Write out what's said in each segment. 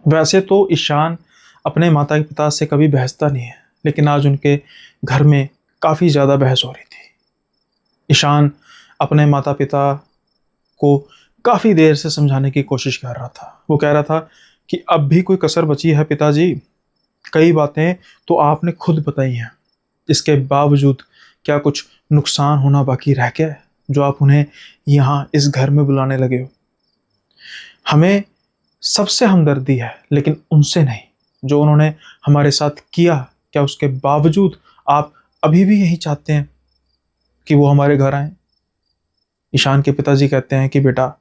वैसे तो ईशान अपने माता पिता से कभी बहसता नहीं है, लेकिन आज उनके घर में काफ़ी ज़्यादा बहस हो रही थी। ईशान अपने माता पिता को काफ़ी देर से समझाने की कोशिश कर रहा था। वो कह रहा था कि अब भी कोई कसर बची है पिताजी, कई बातें तो आपने खुद बताई हैं। इसके बावजूद क्या कुछ नुकसान होना बाकी रह गया है, जो आप उन्हें यहाँ इस घर में बुलाने लगे हो? हमें सबसे हमदर्दी है, लेकिन उनसे नहीं। जो उन्होंने हमारे साथ किया, क्या उसके बावजूद आप अभी भी यही चाहते हैं कि वो हमारे घर आएं? ईशान के पिताजी कहते हैं कि बेटा,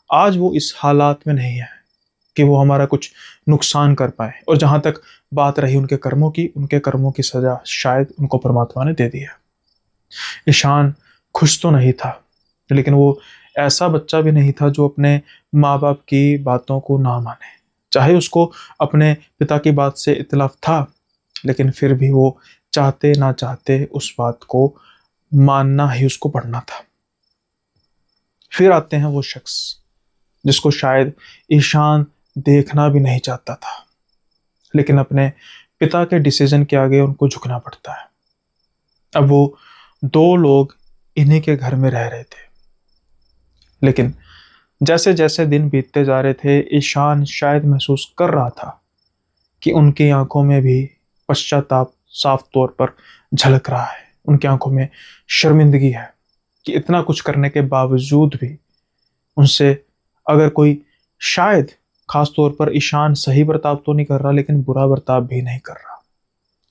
आज वो इस हालात में नहीं है कि वो हमारा कुछ नुकसान कर पाए, और जहां तक बात रही उनके कर्मों की, उनके कर्मों की सजा शायद उनको परमात्मा ने दे दी है। ईशान खुश तो नहीं था, लेकिन वो ऐसा बच्चा भी नहीं था जो अपने माँ बाप की बातों को ना माने। चाहे उसको अपने पिता की बात से इत्तेलाफ था, लेकिन फिर भी वो चाहते ना चाहते उस बात को मानना ही उसको पड़ना था। फिर आते हैं वो शख्स जिसको शायद ईशान देखना भी नहीं चाहता था, लेकिन अपने पिता के डिसीजन के आगे उनको झुकना पड़ता है। अब वो दो लोग इन्हीं के घर में रह रहे थे, लेकिन जैसे जैसे दिन बीतते जा रहे थे, ईशान शायद महसूस कर रहा था कि उनकी आंखों में भी पश्चाताप साफ तौर पर झलक रहा है। उनकी आंखों में शर्मिंदगी है कि इतना कुछ करने के बावजूद भी उनसे अगर कोई, शायद खास तौर पर ईशान सही बर्ताव तो नहीं कर रहा, लेकिन बुरा बर्ताव भी नहीं कर रहा।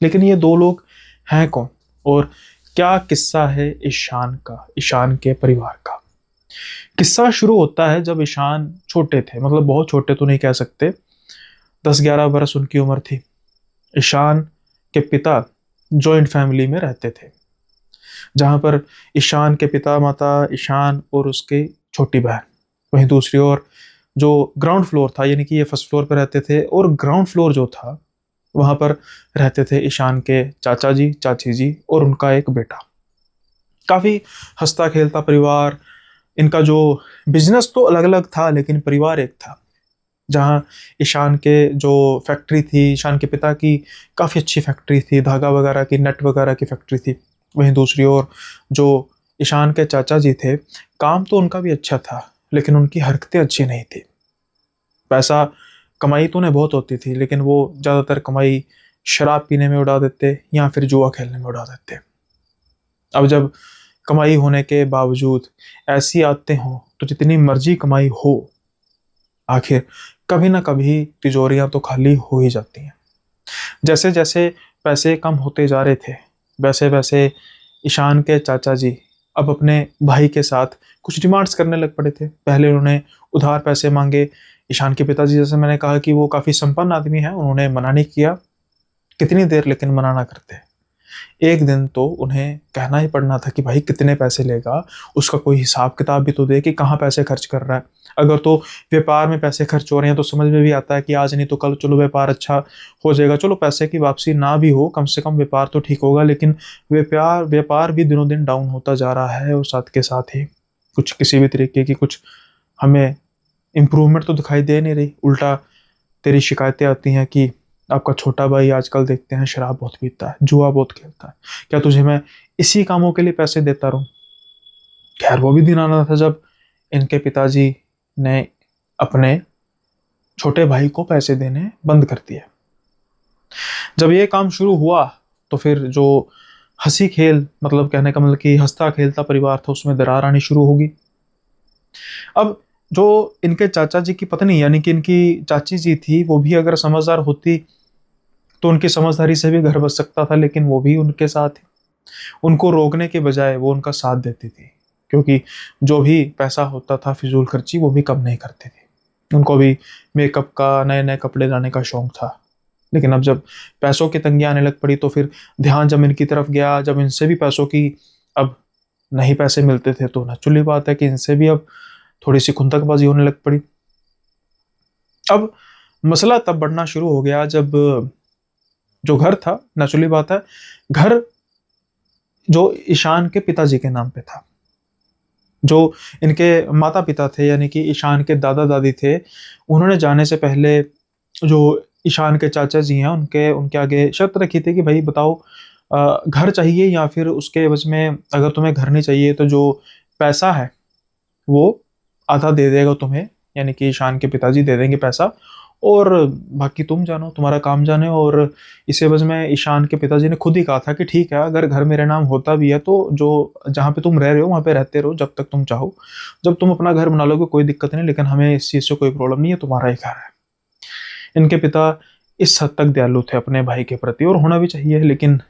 लेकिन ये दो लोग हैं कौन, और क्या किस्सा है ईशान का, ईशान के परिवार का? किस्सा शुरू होता है जब ईशान छोटे थे, मतलब बहुत छोटे तो नहीं कह सकते, 10-11 बरस उनकी उम्र थी। ईशान के पिता जॉइंट फैमिली में रहते थे, जहां पर ईशान के पिता माता, ईशान और उसकी छोटी बहन, वहीं दूसरी ओर जो ग्राउंड फ्लोर था, यानी कि ये फर्स्ट फ्लोर पर रहते थे, और ग्राउंड फ्लोर जो था वहां पर रहते थे ईशान के चाचा जी, चाची जी और उनका एक बेटा। काफी हंसता खेलता परिवार इनका। जो बिजनेस तो अलग अलग था, लेकिन परिवार एक था। जहाँ ईशान के जो फैक्ट्री थी, ईशान के पिता की काफ़ी अच्छी फैक्ट्री थी, धागा वगैरह की, नेट वगैरह की फैक्ट्री थी। वहीं दूसरी ओर जो ईशान के चाचा जी थे, काम तो उनका भी अच्छा था, लेकिन उनकी हरकतें अच्छी नहीं थी। पैसा कमाई तो उन्हें बहुत होती थी, लेकिन वो ज़्यादातर कमाई शराब पीने में उड़ा देते या फिर जुआ खेलने में उड़ा देते। अब जब कमाई होने के बावजूद ऐसी आदतें हों, तो जितनी मर्जी कमाई हो, आखिर कभी ना कभी तिजोरियां तो खाली हो ही जाती हैं। जैसे जैसे पैसे कम होते जा रहे थे, वैसे वैसे ईशान के चाचा जी अब अपने भाई के साथ कुछ डिमांड्स करने लग पड़े थे। पहले उन्होंने उधार पैसे मांगे। ईशान के पिताजी, जैसे मैंने कहा कि वो काफ़ी संपन्न आदमी हैं, उन्होंने मना नहीं किया कितनी देर, लेकिन मना ना करते। एक दिन तो उन्हें कहना ही पड़ना था कि भाई कितने पैसे लेगा, उसका कोई हिसाब किताब भी तो दे कि कहाँ पैसे खर्च कर रहा है। अगर तो व्यापार में पैसे खर्च हो रहे हैं तो समझ में भी आता है कि आज नहीं तो कल चलो व्यापार अच्छा हो जाएगा, चलो पैसे की वापसी ना भी हो, कम से कम व्यापार तो ठीक होगा। लेकिन व्यापार व्यापार भी दिनों दिन डाउन होता जा रहा है, और साथ के साथ ही कुछ किसी भी तरीके की कुछ हमें इम्प्रूवमेंट तो दिखाई दे नहीं रही। उल्टा तेरी शिकायतें आती हैं कि आपका छोटा भाई आजकल देखते हैं शराब बहुत पीता है, जुआ बहुत खेलता है, क्या तुझे मैं इसी कामों के लिए पैसे देता रहूं? खैर, वो भी दिन आना था जब इनके पिताजी ने अपने छोटे भाई को पैसे देने बंद कर दिए। जब ये काम शुरू हुआ, तो फिर जो हंसी खेल, मतलब कहने का मतलब कि हंसता खेलता परिवार था, उसमें दरार आनी शुरू होगी। अब जो इनके चाचा जी की पत्नी, यानी कि इनकी चाची जी थी, वो भी अगर समझदार होती तो उनकी समझदारी से भी घर बच सकता था, लेकिन वो भी उनके साथ ही, उनको रोकने के बजाय वो उनका साथ देती थी। क्योंकि जो भी पैसा होता था फिजूल खर्ची वो भी कम नहीं करती थी। उनको भी मेकअप का, नए नए कपड़े लाने का शौक था। लेकिन अब जब पैसों की तंगी आने लग पड़ी, तो फिर ध्यान जब इनकी तरफ गया, जब इनसे भी पैसों की अब नहीं पैसे मिलते थे, तो नेचुरली बात है कि इनसे भी अब थोड़ी सी खुंदकबाजी होने लग पड़ी। अब मसला तब बढ़ना शुरू हो गया जब जो घर था, नेचुरली बात है, घर जो ईशान के पिताजी के नाम पे था। जो इनके माता पिता थे, यानी कि ईशान के दादा दादी थे, उन्होंने जाने से पहले जो ईशान के चाचा जी हैं उनके उनके आगे शर्त रखी थी कि भाई बताओ, घर चाहिए या फिर उसके एवज में, अगर तुम्हें घर नहीं चाहिए तो जो पैसा है वो आधा दे देगा तुम्हें, यानी कि ईशान के पिताजी दे देंगे पैसा, और बाकी तुम जानो, तुम्हारा काम जाने। और इस एवज में ईशान के पिताजी ने खुद ही कहा था कि ठीक है, अगर घर मेरे नाम होता भी है तो जो जहाँ पे तुम रह रहे हो वहाँ पे रहते रहो जब तक तुम चाहो, जब तुम अपना घर बना लोगे कोई दिक्कत नहीं, लेकिन हमें इस चीज़ से कोई प्रॉब्लम नहीं है, तुम्हारा ही घर है। इनके पिता इस हद तक दयालु थे अपने भाई के प्रति, और होना भी चाहिए, लेकिन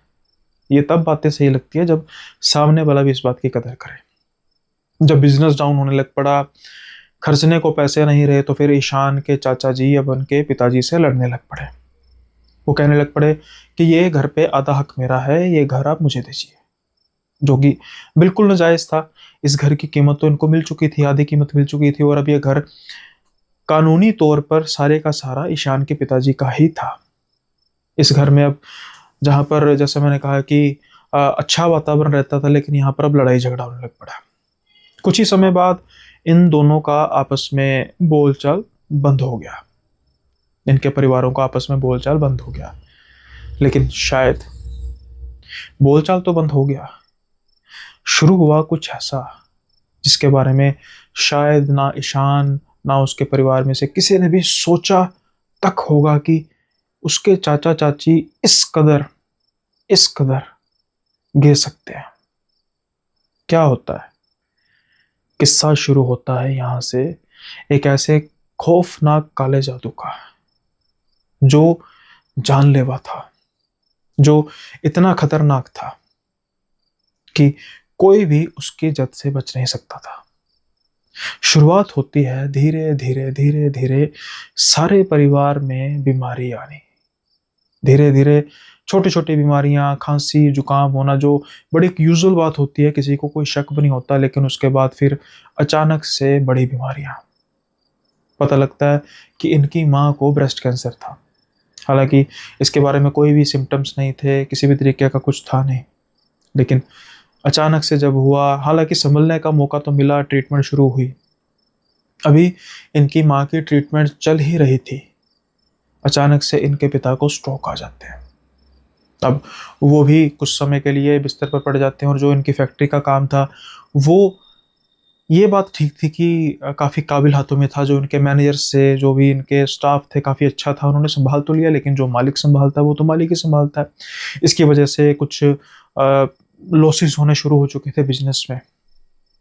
ये तब बातें सही लगती है जब सामने वाला भी इस बात की कदर करे। जब बिजनेस डाउन होने लग पड़ा, खर्चने को पैसे नहीं रहे, तो फिर ईशान के चाचा जी अब उनके पिताजी से लड़ने लग पड़े। वो कहने लग पड़े कि ये घर पे आधा हक मेरा है, ये घर आप मुझे दीजिए, जो कि बिल्कुल नाजायज था। इस घर की कीमत तो इनको मिल चुकी थी, आधी कीमत मिल चुकी थी, और अब ये घर कानूनी तौर पर सारे का सारा ईशान के पिताजी का ही था। इस घर में अब, जहाँ पर जैसे मैंने कहा कि अच्छा वातावरण रहता था, लेकिन यहाँ पर अब लड़ाई झगड़ा होने लग पड़ा। कुछ ही समय बाद इन दोनों का आपस में बोलचाल बंद हो गया, इनके परिवारों का आपस में बोलचाल बंद हो गया। लेकिन शायद बोलचाल तो बंद हो गया, शुरू हुआ कुछ ऐसा जिसके बारे में शायद ना ईशान ना उसके परिवार में से किसी ने भी सोचा तक होगा कि उसके चाचा चाची इस कदर गिर सकते हैं। क्या होता है? किस्सा शुरू होता है यहाँ से एक ऐसे खौफनाक काले जादू का, जो जानलेवा था, जो इतना खतरनाक था कि कोई भी उसकी जद से बच नहीं सकता था। शुरुआत होती है धीरे धीरे धीरे धीरे सारे परिवार में बीमारी आनी। धीरे धीरे छोटी छोटी बीमारियां, खांसी जुकाम होना, जो बड़ी एक यूजुअल बात होती है, किसी को कोई शक भी नहीं होता, लेकिन उसके बाद फिर अचानक से बड़ी बीमारियां। पता लगता है कि इनकी माँ को ब्रेस्ट कैंसर था। हालांकि इसके बारे में कोई भी सिम्टम्स नहीं थे, किसी भी तरीके का कुछ था नहीं, लेकिन अचानक से जब हुआ, हालांकि संभलने का मौका तो मिला, ट्रीटमेंट शुरू हुई। अभी इनकी माँ की ट्रीटमेंट चल ही रही थी, अचानक से इनके पिता को स्ट्रोक आ जाते हैं। अब वो भी कुछ समय के लिए बिस्तर पर पड़ जाते हैं, और जो इनकी फैक्ट्री का काम था वो, ये बात ठीक थी कि काफ़ी काबिल हाथों में था। जो इनके मैनेजर से, जो भी इनके स्टाफ थे, काफ़ी अच्छा था, उन्होंने संभाल तो लिया, लेकिन जो मालिक संभालता है वो तो मालिक ही संभालता है। इसकी वजह से कुछ लॉसेस होने शुरू हो चुके थे बिजनेस में।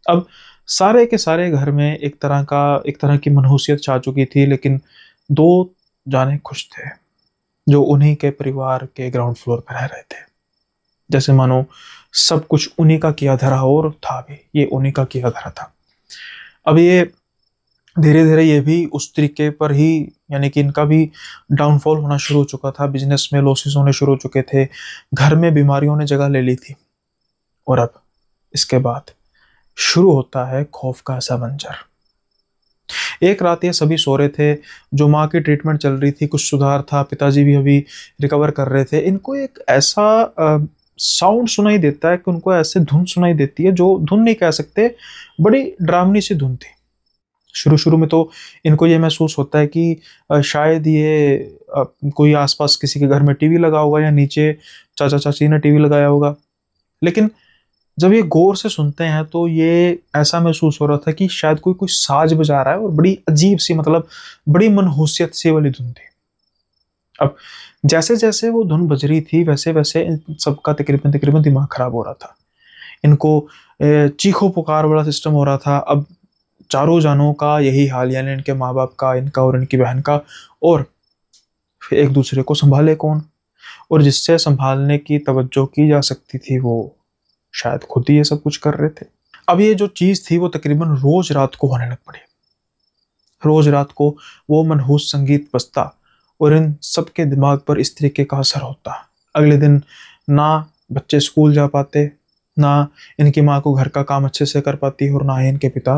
अब सारे के सारे घर में एक तरह की मनहूसियत छा चुकी थी, लेकिन दो जाने खुश थे, जो उन्हीं के परिवार के ग्राउंड फ्लोर पर रह रहे थे। जैसे मानो सब कुछ उन्हीं का किया धरा हो, और था भी ये उन्हीं का किया धरा था। अब ये धीरे धीरे ये भी उस तरीके पर ही, यानी कि इनका भी डाउनफॉल होना शुरू हो चुका था, बिजनेस में लॉसेस होने शुरू हो चुके थे, घर में बीमारियों ने जगह ले ली थी। और अब इसके बाद शुरू होता है खौफ का ऐसा मंजर। एक रात ये सभी सो रहे थे, जो माँ की ट्रीटमेंट चल रही थी, कुछ सुधार था, पिताजी भी अभी रिकवर कर रहे थे। इनको एक ऐसा साउंड सुनाई देता है कि उनको ऐसे धुन सुनाई देती है, जो धुन नहीं कह सकते, बड़ी डरावनी सी धुन थी। शुरू शुरू में तो इनको ये महसूस होता है कि शायद ये कोई आसपास किसी के घर में टीवी लगा होगा, या नीचे चाचा चाची ने टीवी लगाया होगा। लेकिन जब ये गौर से सुनते हैं तो ये ऐसा महसूस हो रहा था कि शायद कोई कोई साज बजा रहा है, और बड़ी अजीब सी, मतलब बड़ी मनहूसियत सी वाली धुन थी। अब जैसे जैसे वो धुन बज रही थी, वैसे वैसे इन सबका तकरीबन तकरीबन दिमाग खराब हो रहा था। इनको चीखो पुकार वाला सिस्टम हो रहा था। अब चारों जानों का यही हाल, यानी इनके माँ बाप का, इनका और इनकी बहन का, और फिर एक दूसरे को संभाले कौन? और जिससे संभालने की तवज्जो की जा सकती थी, वो शायद खुद ही ये सब कुछ कर रहे थे। अब ये जो चीज़ थी वो तकरीबन रोज रात को होने लग पड़ी। रोज रात को वो मनहूस संगीत बजता, और इन सबके दिमाग पर इस तरीके का असर होता। अगले दिन ना बच्चे स्कूल जा पाते, ना इनकी माँ को घर का काम अच्छे से कर पाती, और ना ही इनके पिता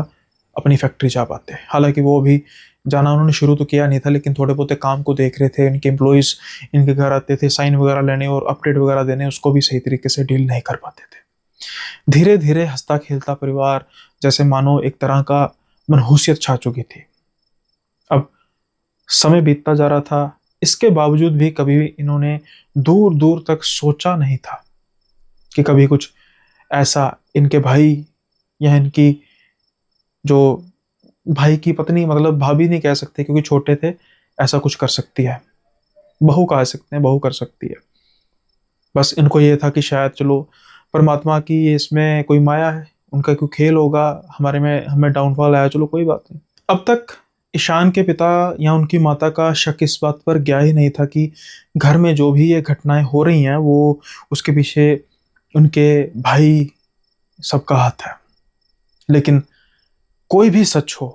अपनी फैक्ट्री जा पाते। हालांकि वो भी जाना उन्होंने शुरू तो किया नहीं था, लेकिन थोड़े बहुत काम को देख रहे थे। इनके एम्प्लॉयज़ इनके घर आते थे, साइन वगैरह लेने और अपडेट वगैरह देने, उसको भी सही तरीके से डील नहीं कर पाते थे। धीरे धीरे हंसता खेलता परिवार, जैसे मानो एक तरह का मनहूसियत छा चुकी थी। अब समय बीतता जा रहा था, इसके बावजूद भी कभी भी इन्होंने दूर दूर तक सोचा नहीं था कि कभी कुछ ऐसा इनके भाई या इनकी जो भाई की पत्नी, मतलब भाभी नहीं कह सकते क्योंकि छोटे थे, ऐसा कुछ कर सकती है। बहू कह सकते हैं, बहू कर सकती है। बस इनको ये था कि शायद चलो परमात्मा की ये इसमें कोई माया है, उनका कोई खेल होगा, हमारे में हमें डाउनफॉल आया, चलो कोई बात नहीं। अब तक ईशान के पिता या उनकी माता का शक इस बात पर गया ही नहीं था कि घर में जो भी ये घटनाएं हो रही हैं वो उसके पीछे उनके भाई सबका हाथ है। लेकिन कोई भी सच हो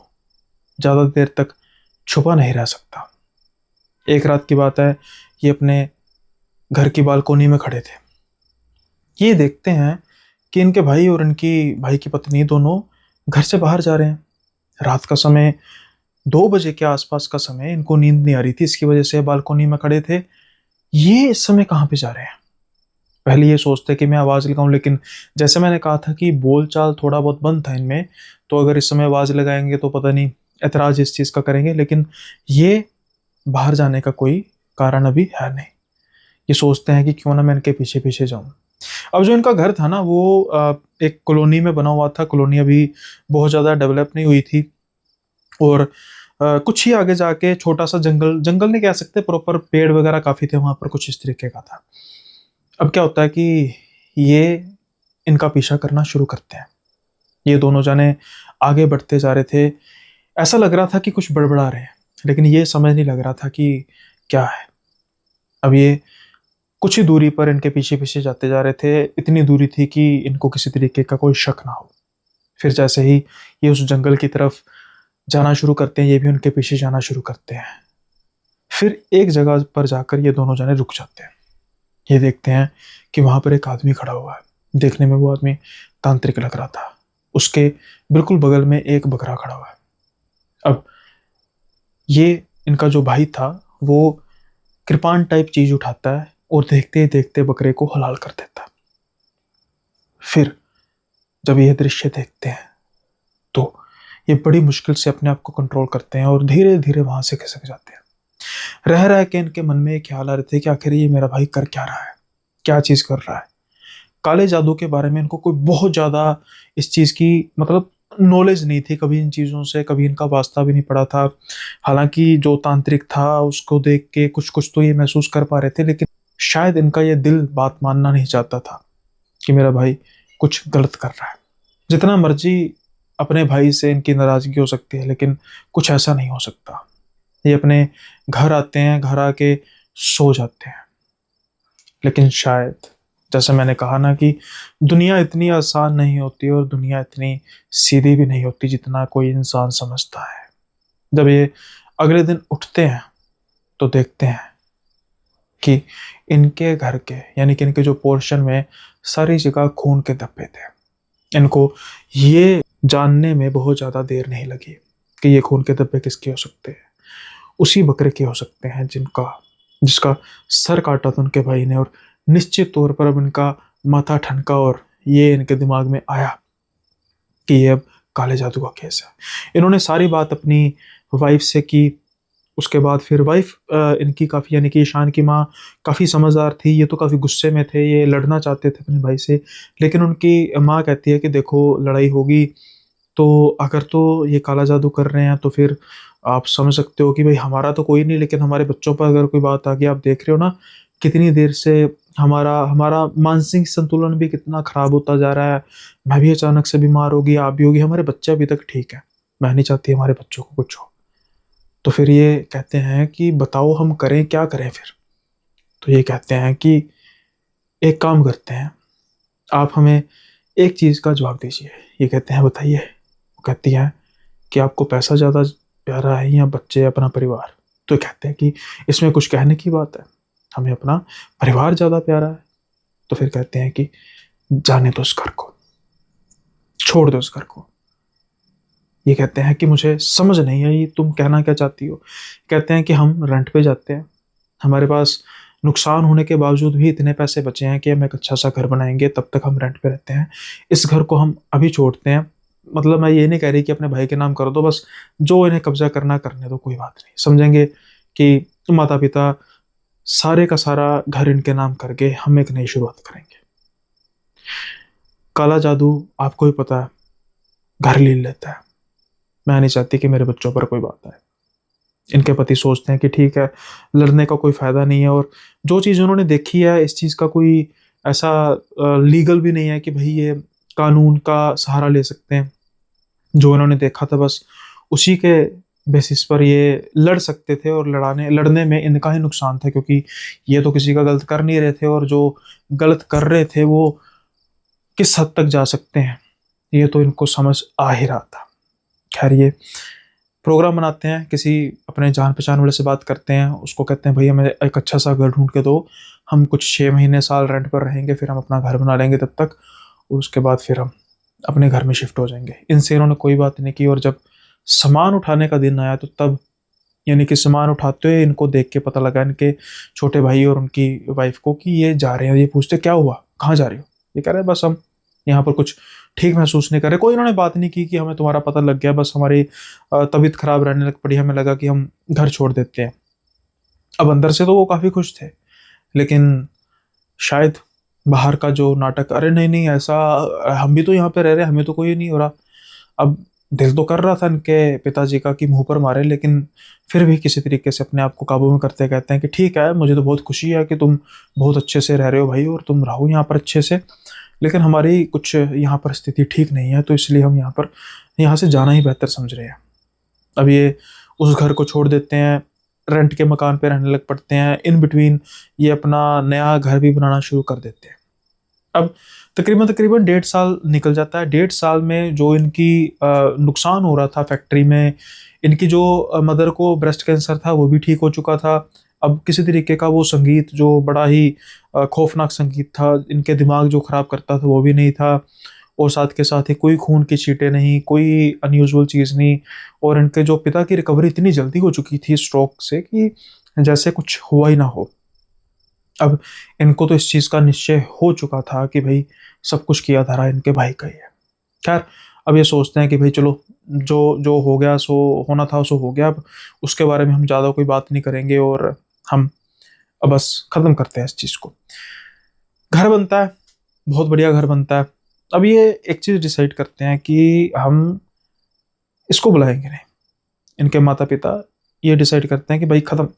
ज़्यादा देर तक छुपा नहीं रह सकता। एक रात की बात है, ये अपने घर की बालकोनी में खड़े थे। ये देखते हैं कि इनके भाई और इनकी भाई की पत्नी दोनों घर से बाहर जा रहे हैं। रात का समय 2 बजे के आसपास का समय, इनको नींद नहीं आ रही थी, इसकी वजह से बालकोनी में खड़े थे। ये इस समय कहाँ पे जा रहे हैं? पहले ये सोचते कि मैं आवाज़ लगाऊं, लेकिन जैसे मैंने कहा था कि बोलचाल थोड़ा बहुत बंद था इनमें, तो अगर इस समय आवाज़ लगाएंगे तो पता नहीं ऐतराज़ इस चीज़ का करेंगे। लेकिन ये बाहर जाने का कोई कारण अभी है नहीं। ये सोचते हैं कि क्यों ना मैं इनके पीछे पीछे जाऊं। अब जो इनका घर था ना वो एक कॉलोनी में बना हुआ था। कॉलोनी अभी बहुत ज़्यादा डेवलप नहीं हुई थी, और कुछ ही आगे जाके छोटा सा जंगल, जंगल नहीं कह सकते प्रॉपर, पेड़ वगैरह काफ़ी थे वहाँ पर, कुछ इस तरीके का था। अब क्या होता है कि ये इनका पीछा करना शुरू करते हैं। ये दोनों जाने आगे बढ़ते जा रहे थे। ऐसा लग रहा था कि कुछ बड़बड़ा रहे हैं, लेकिन ये समझ नहीं लग रहा था कि क्या है। अब ये कुछ ही दूरी पर इनके पीछे पीछे जाते जा रहे थे। इतनी दूरी थी कि इनको किसी तरीके का कोई शक ना हो। फिर जैसे ही ये उस जंगल की तरफ जाना शुरू करते हैं, ये भी उनके पीछे जाना शुरू करते हैं। फिर एक जगह पर जाकर ये दोनों जने रुक जाते हैं। ये देखते हैं कि वहां पर एक आदमी खड़ा हुआ है। देखने में वो आदमी तांत्रिक लग रहा था। उसके बिल्कुल बगल में एक बकरा खड़ा हुआ है। अब ये इनका जो भाई था वो कृपान टाइप चीज उठाता है और देखते ही देखते बकरे को हलाल कर देता है। फिर जब यह दृश्य देखते हैं तो ये बड़ी मुश्किल से अपने आप को कंट्रोल करते हैं और धीरे धीरे वहां से खिसक जाते हैं। रह रह के इनके मन में एक ख्याल आ रहे थे कि आखिर ये मेरा भाई कर क्या रहा है, क्या चीज कर रहा है। काले जादू के बारे में इनको कोई बहुत ज्यादा इस चीज की मतलब नॉलेज नहीं थी, कभी इन चीजों से कभी इनका वास्ता भी नहीं पड़ा था। हालांकि जो तांत्रिक था उसको देख के कुछ कुछ तो ये महसूस कर पा रहे थे, लेकिन शायद इनका ये दिल बात मानना नहीं चाहता था कि मेरा भाई कुछ गलत कर रहा है। जितना मर्जी अपने भाई से इनकी नाराजगी हो सकती है, लेकिन कुछ ऐसा नहीं हो सकता। ये अपने घर आते हैं, घर आके सो जाते हैं। लेकिन शायद जैसे मैंने कहा ना कि दुनिया इतनी आसान नहीं होती और दुनिया इतनी सीधी भी नहीं होती जितना कोई इंसान समझता है। जब ये अगले दिन उठते हैं तो देखते हैं कि इनके घर के यानी कि इनके जो पोर्शन में सारी जगह खून के धब्बे थे। इनको ये जानने में बहुत ज़्यादा देर नहीं लगी कि ये खून के धब्बे किसके हो सकते हैं। उसी बकरे के हो सकते हैं जिसका सर काटा था उनके भाई ने। और निश्चित तौर पर अब इनका माथा ठनका और ये इनके दिमाग में आया कि ये अब काले जादू का केस है। इन्होंने सारी बात अपनी वाइफ से की। उसके बाद फिर वाइफ इनकी काफ़ी यानी कि ईशान की माँ काफ़ी समझदार थी। ये तो काफ़ी गुस्से में थे, ये लड़ना चाहते थे अपने भाई से, लेकिन उनकी माँ कहती है कि देखो लड़ाई होगी तो अगर तो ये काला जादू कर रहे हैं तो फिर आप समझ सकते हो कि भाई हमारा तो कोई नहीं, लेकिन हमारे बच्चों पर अगर कोई बात आ गई, आप देख रहे हो ना कितनी देर से हमारा हमारा मानसिक संतुलन भी कितना खराब होता जा रहा है। मैं भी अचानक से बीमार होगी, आप भी होगी, हमारे बच्चे अभी तक ठीक है, मैं नहीं चाहती हमारे बच्चों को कुछ हो। तो फिर ये कहते हैं कि बताओ हम करें क्या करें फिर। तो ये कहते हैं कि एक काम करते हैं, आप हमें एक चीज़ का जवाब दीजिए। ये कहते हैं बताइए। वो कहती है कि आपको पैसा ज़्यादा प्यारा है या बच्चे, अपना परिवार। तो ये कहते हैं कि इसमें कुछ कहने की बात है, हमें अपना परिवार ज़्यादा प्यारा है। तो फिर कहते हैं कि जाने दो उस घर को, छोड़ दो उस घर को। ये कहते हैं कि मुझे समझ नहीं आई तुम कहना क्या चाहती हो। कहते हैं कि हम रेंट पे जाते हैं, हमारे पास नुकसान होने के बावजूद भी इतने पैसे बचे हैं कि हम एक अच्छा सा घर बनाएंगे, तब तक हम रेंट पे रहते हैं। इस घर को हम अभी छोड़ते हैं। मतलब मैं ये नहीं कह रही कि अपने भाई के नाम कर दो, बस जो इन्हें कब्जा करना करने दो, कोई बात नहीं, समझेंगे कि माता पिता सारे का सारा घर इनके नाम करके हम एक नई शुरुआत करेंगे। काला जादू आपको भी पता है, घर ले लेता है। मैं नहीं चाहती कि मेरे बच्चों पर कोई बात आए। इनके पति सोचते हैं कि ठीक है, लड़ने का कोई फायदा नहीं है, और जो चीज़ उन्होंने देखी है इस चीज़ का कोई ऐसा लीगल भी नहीं है कि भाई ये कानून का सहारा ले सकते हैं। जो इन्होंने देखा था बस उसी के बेसिस पर ये लड़ सकते थे, और लड़ने में इनका ही नुकसान था, क्योंकि ये तो किसी का गलत कर नहीं रहे थे, और जो गलत कर रहे थे वो किस हद तक जा सकते हैं ये तो इनको समझ आ ही रहा था। खैर, ये प्रोग्राम बनाते हैं, किसी अपने जान पहचान वाले से बात करते हैं, उसको कहते हैं भाई हमें एक अच्छा सा घर ढूंढ के दो, हम कुछ 6 महीने साल रेंट पर रहेंगे, फिर हम अपना घर बना लेंगे तब तक, और उसके बाद फिर हम अपने घर में शिफ्ट हो जाएंगे। इनसे इन्होंने कोई बात नहीं की, और जब सामान उठाने का दिन आया तो तब, यानी कि सामान उठाते हुए इनको देख के पता लगा इनके छोटे भाई और उनकी वाइफ को कि ये जा रहे हैं। ये पूछते क्या हुआ, कहाँ जा रहे हो? ये कह रहे हैं बस हम यहाँ पर कुछ ठीक महसूस नहीं कर रहे। कोई इन्होंने बात नहीं की कि हमें तुम्हारा पता लग गया, बस हमारी तबीयत खराब रहने लग पड़ी, हमें लगा कि हम घर छोड़ देते हैं। अब अंदर से तो वो काफ़ी खुश थे, लेकिन शायद बाहर का जो नाटक, अरे नहीं नहीं ऐसा, हम भी तो यहाँ पे रह रहे हैं, हमें तो कोई नहीं हो रहा। अब दिल तो कर रहा था इनके पिताजी का कि मुंह पर मारे, लेकिन फिर भी किसी तरीके से अपने आप को काबू में करते कहते हैं कि ठीक है, मुझे तो बहुत खुशी है कि तुम बहुत अच्छे से रह रहे हो भाई, और तुम रहो यहाँ पर अच्छे से, लेकिन हमारी कुछ यहाँ पर स्थिति ठीक नहीं है, तो इसलिए हम यहाँ से जाना ही बेहतर समझ रहे हैं। अब ये उस घर को छोड़ देते हैं, रेंट के मकान पे रहने लग पड़ते हैं। इन बिटवीन ये अपना नया घर भी बनाना शुरू कर देते हैं। अब तकरीबन तकरीबन 1.5 साल निकल जाता है। 1.5 साल में जो इनकी नुकसान हो रहा था फैक्ट्री में, इनकी जो मदर को ब्रेस्ट कैंसर था वो भी ठीक हो चुका था। अब किसी तरीके का वो संगीत जो बड़ा ही खौफनाक संगीत था, इनके दिमाग जो ख़राब करता था वो भी नहीं था, और साथ के साथ ही कोई खून की छींटें नहीं, कोई अनयूजुअल चीज़ नहीं, और इनके जो पिता की रिकवरी इतनी जल्दी हो चुकी थी स्ट्रोक से कि जैसे कुछ हुआ ही ना हो। अब इनको तो इस चीज़ का निश्चय हो चुका था कि भाई सब कुछ किया धरा इनके भाई का ही है। खैर, अब ये सोचते हैं कि भाई चलो, जो जो हो गया सो होना था सो हो गया, अब उसके बारे में हम ज़्यादा कोई बात नहीं करेंगे, और हम अब बस ख़त्म करते हैं इस चीज़ को। घर बनता है, बहुत बढ़िया घर बनता है। अब ये एक चीज़ डिसाइड करते हैं कि हम इसको बुलाएंगे नहीं। इनके माता पिता ये डिसाइड करते हैं कि भाई ख़त्म,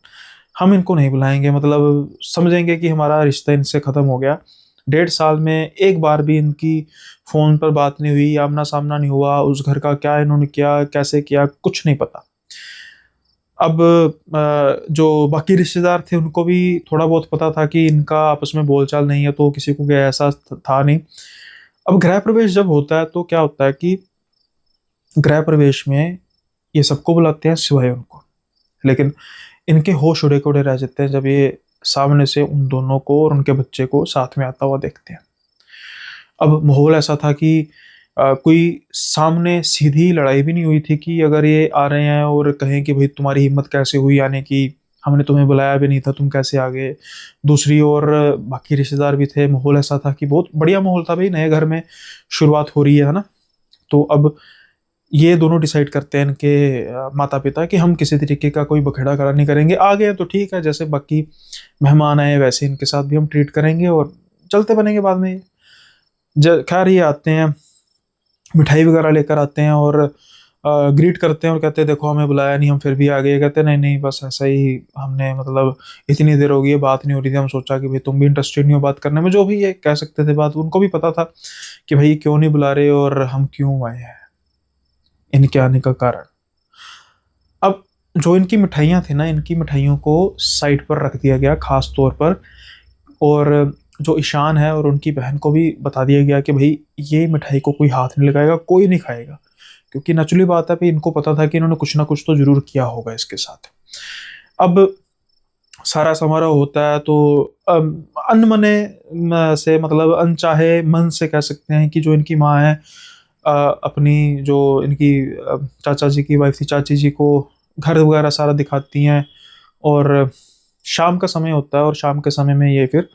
हम इनको नहीं बुलाएंगे, मतलब समझेंगे कि हमारा रिश्ता इनसे ख़त्म हो गया। 1.5 साल में एक बार भी इनकी फ़ोन पर बात नहीं हुई, आमना सामना नहीं हुआ, उस घर का क्या इन्होंने किया, कैसे किया, कुछ नहीं पता। अब जो बाकी रिश्तेदार थे उनको भी थोड़ा बहुत पता था कि इनका आपस में बोलचाल नहीं है, तो किसी को क्या एहसास था नहीं। अब गृह प्रवेश जब होता है तो क्या होता है कि गृह प्रवेश में ये सबको बुलाते हैं सिवाय उनको, लेकिन इनके होश उड़े के उड़े रह जाते हैं जब ये सामने से उन दोनों को और उनके बच्चे को साथ में आता हुआ देखते हैं। अब माहौल ऐसा था कि कोई सामने सीधी लड़ाई भी नहीं हुई थी कि अगर ये आ रहे हैं और कहें कि भाई तुम्हारी हिम्मत कैसे हुई आने की, हमने तुम्हें बुलाया भी नहीं था, तुम कैसे आ गए। दूसरी ओर बाकी रिश्तेदार भी थे। माहौल ऐसा था कि बहुत बढ़िया माहौल था, भाई नए घर में शुरुआत हो रही है ना। तो अब ये दोनों डिसाइड करते हैं इनके माता पिता कि हम किसी तरीके का कोई बखेड़ा खड़ा नहीं करेंगे। आ गए तो ठीक है, जैसे बाकी मेहमान आए वैसे इनके साथ भी हम ट्रीट करेंगे और चलते बनेंगे बाद में। खैर, ये आते हैं, मिठाई वगैरह लेकर आते हैं और ग्रीट करते हैं और कहते हैं देखो हमें बुलाया नहीं, हम फिर भी आ गए। कहते हैं नहीं नहीं, बस ऐसा ही, हमने मतलब इतनी देर हो गई है बात नहीं हो रही थी, हम सोचा कि भाई तुम भी इंटरेस्टेड नहीं हो बात करने में। जो भी ये कह सकते थे बात, उनको भी पता था कि भाई क्यों नहीं बुला रहे और हम क्यों आए हैं, इनके आने का कारण। अब जो इनकी मिठाइयाँ थी ना, इनकी मिठाइयों को साइड पर रख दिया गया खास तौर पर, और जो ईशान है और उनकी बहन को भी बता दिया गया कि भाई ये मिठाई को कोई हाथ नहीं लगाएगा, कोई नहीं खाएगा, क्योंकि नेचुरली बात है भाई, इनको पता था कि इन्होंने कुछ ना कुछ तो जरूर किया होगा इसके साथ। अब सारा समारोह होता है तो अनमने से, मतलब अनचाहे मन से कह सकते हैं कि जो इनकी माँ है अपनी जो इनकी चाचा जी की वाइफ थी, चाची जी को घर वगैरह सारा दिखाती हैं, और शाम का समय होता है और शाम के समय में ये फिर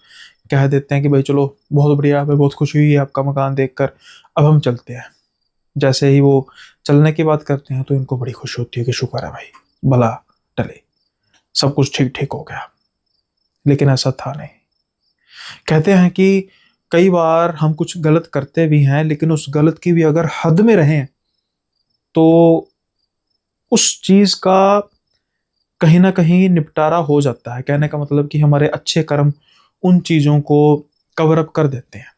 कह देते हैं कि भाई चलो बहुत बढ़िया, हमें बहुत खुशी हुई है आपका मकान देखकर, अब हम चलते हैं। जैसे ही वो चलने की बात करते हैं तो इनको बड़ी खुशी होती है कि शुक्र है भाई भला टले। सब कुछ ठीक ठीक हो गया, लेकिन ऐसा था नहीं। कहते हैं कि कई बार हम कुछ गलत करते भी हैं, लेकिन उस गलत की भी अगर हद में रहें तो उस चीज का कहीं ना कहीं निपटारा हो जाता है। कहने का मतलब कि हमारे अच्छे कर्म उन चीजों को कवर अप कर देते हैं।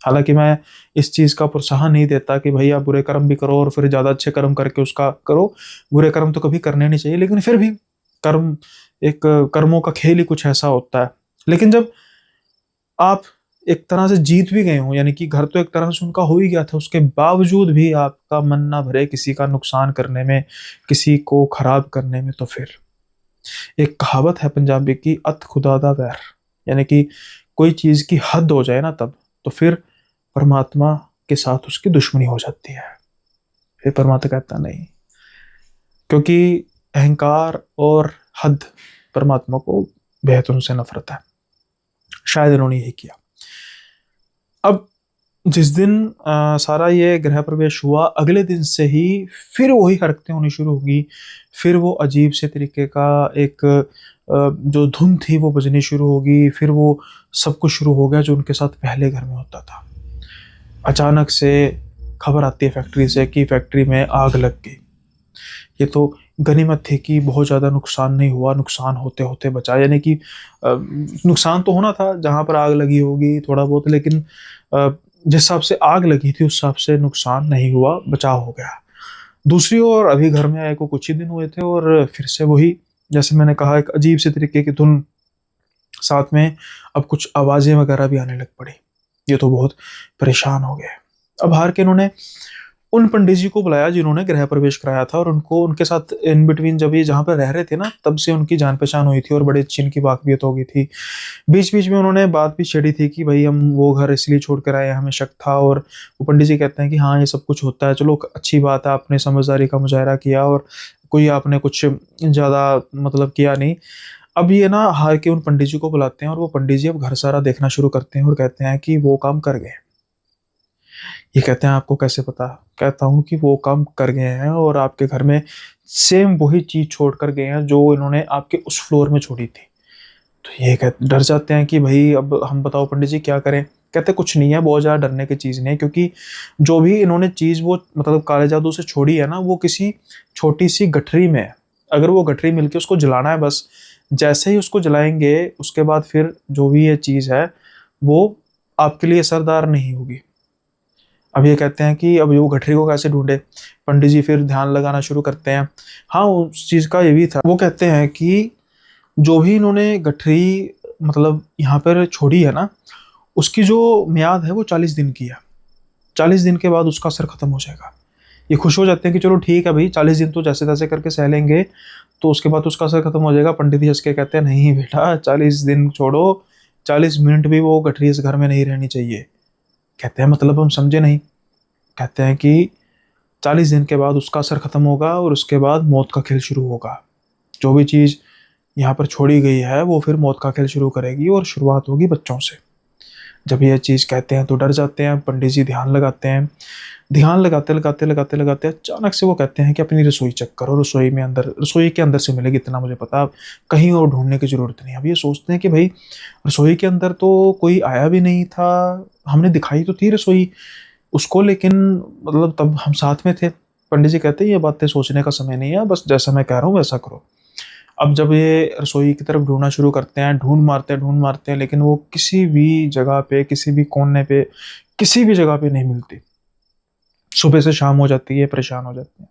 हालांकि मैं इस चीज का प्रोत्साहन नहीं देता कि भाई आप बुरे कर्म भी करो और फिर ज्यादा अच्छे कर्म करके उसका करो। बुरे कर्म तो कभी करने नहीं चाहिए, लेकिन फिर भी कर्म, एक कर्मों का खेल ही कुछ ऐसा होता है। लेकिन जब आप एक तरह से जीत भी गए हो, यानी कि घर तो एक तरह से उनका हो ही गया था, उसके बावजूद भी आपका मन ना भरे किसी का नुकसान करने में, किसी को खराब करने में, तो फिर एक कहावत है पंजाबी की, अत खुदा दा वैर, यानी कि कोई चीज की हद हो जाए ना तब तो फिर परमात्मा के साथ उसकी दुश्मनी हो जाती है। फिर परमात्मा कहता नहीं, क्योंकि अहंकार और हद परमात्मा को बेहद उनसे नफरत है। शायद इन्होंने यही किया। अब जिस दिन सारा ये गृह प्रवेश हुआ, अगले दिन से ही फिर वही हरकतें होनी शुरू होगी। फिर वो अजीब से तरीके का एक जो धुन थी वो बजनी शुरू होगी। फिर वो सब कुछ शुरू हो गया जो उनके साथ पहले घर में होता था। अचानक से खबर आती है फैक्ट्री से कि फैक्ट्री में आग लग गई। ये तो गनीमत थी कि बहुत ज़्यादा नुकसान नहीं हुआ, नुकसान होते होते बचा। यानी कि नुकसान तो होना था जहाँ पर आग लगी होगी थोड़ा बहुत, लेकिन जिस हिसाब से आग लगी थी उस हिसाब से नुकसान नहीं हुआ, बचाव हो गया। दूसरी ओर अभी घर में आए को कुछ ही दिन हुए थे और फिर से वही, जैसे मैंने कहा, एक अजीब से तरीके की धुन, साथ में अब कुछ आवाजें वगैरह भी आने लग पड़ी। ये तो बहुत परेशान हो गए। अब हार के इन्होंने उन पंडित जी को बुलाया जिन्होंने गृह प्रवेश कराया था, और उनको उनके साथ इन बिटवीन जब ये जहाँ पर रह रहे थे ना, तब से उनकी जान पहचान हुई थी और बड़ी अच्छी इनकी वाकफियत हो गई थी। बीच बीच में उन्होंने बात भी छेड़ी थी कि भाई हम वो घर इसलिए छोड़ कर आए, हमें शक था। और वो पंडित जी कहते हैं कि हाँ ये सब कुछ होता है, चलो अच्छी बात है, आपने समझदारी का मुजाहरा किया और कोई आपने कुछ ज़्यादा मतलब किया नहीं। अब ये ना हार के उन पंडित जी को बुलाते हैं और वो पंडित जी अब घर सारा देखना शुरू करते हैं और कहते हैं कि वो काम कर गए। ये कहते हैं आपको कैसे पता? कहता हूँ कि वो काम कर गए हैं और आपके घर में सेम वही चीज छोड़ कर गए हैं जो इन्होंने आपके उस फ्लोर में छोड़ी थी। तो ये कहते डर जाते हैं कि भाई अब हम बताओ पंडित जी क्या करें। कहते कुछ नहीं है, बहुत ज़्यादा डरने की चीज़ नहीं है, क्योंकि जो भी इन्होंने चीज़ वो मतलब काले जादू से छोड़ी है ना, वो किसी छोटी सी गठरी में है। अगर वो गठरी मिलके उसको जलाना है बस, जैसे ही उसको जलाएंगे उसके बाद फिर जो भी ये चीज़ है वो आपके लिए असरदार नहीं होगी। अब ये कहते हैं कि अब वो गठरी को कैसे ढूंढे। पंडित जी फिर ध्यान लगाना शुरू करते हैं। हाँ उस चीज़ का ये भी था, वो कहते हैं कि जो भी इन्होंने गठरी मतलब यहाँ पर छोड़ी है ना, उसकी जो मियाद है वो 40 दिन की है। 40 दिन के बाद उसका असर खत्म हो जाएगा। ये खुश हो जाते हैं कि चलो ठीक है भाई, 40 दिन तो जैसे तैसे करके सह लेंगे, तो उसके बाद उसका असर खत्म हो जाएगा। पंडित जी हंस के कहते हैं नहीं बेटा, 40 दिन छोड़ो, 40 मिनट भी वो गठरी इस घर में नहीं रहनी चाहिए। कहते हैं मतलब हम समझे नहीं। कहते हैं कि 40 दिन के बाद उसका असर खत्म होगा और उसके बाद मौत का खेल शुरू होगा। जो भी चीज़ यहाँ पर छोड़ी गई है वो फिर मौत का खेल शुरू करेगी और शुरुआत होगी बच्चों से। जब ये चीज़ कहते हैं तो डर जाते हैं। पंडित जी ध्यान लगाते हैं। ध्यान लगाते लगाते लगाते लगाते अचानक से वो कहते हैं कि अपनी रसोई चेक करो, रसोई में अंदर, रसोई के अंदर से मिलेगी, इतना मुझे पता, कहीं और ढूंढने की जरूरत नहीं। अब ये सोचते हैं कि भाई रसोई के अंदर तो कोई आया भी नहीं था, हमने दिखाई तो थी रसोई उसको, लेकिन मतलब तब हम साथ में थे। पंडित जी कहते हैं ये बातें सोचने का समय नहीं है, बस जैसा मैं कह रहा हूँ वैसा करो। अब जब ये रसोई की तरफ ढूंढना शुरू करते हैं, ढूंढ मारते हैं, लेकिन वो किसी भी जगह पे, किसी भी कोने पे, किसी भी जगह पे नहीं मिलती। सुबह से शाम हो जाती है, परेशान हो जाते हैं।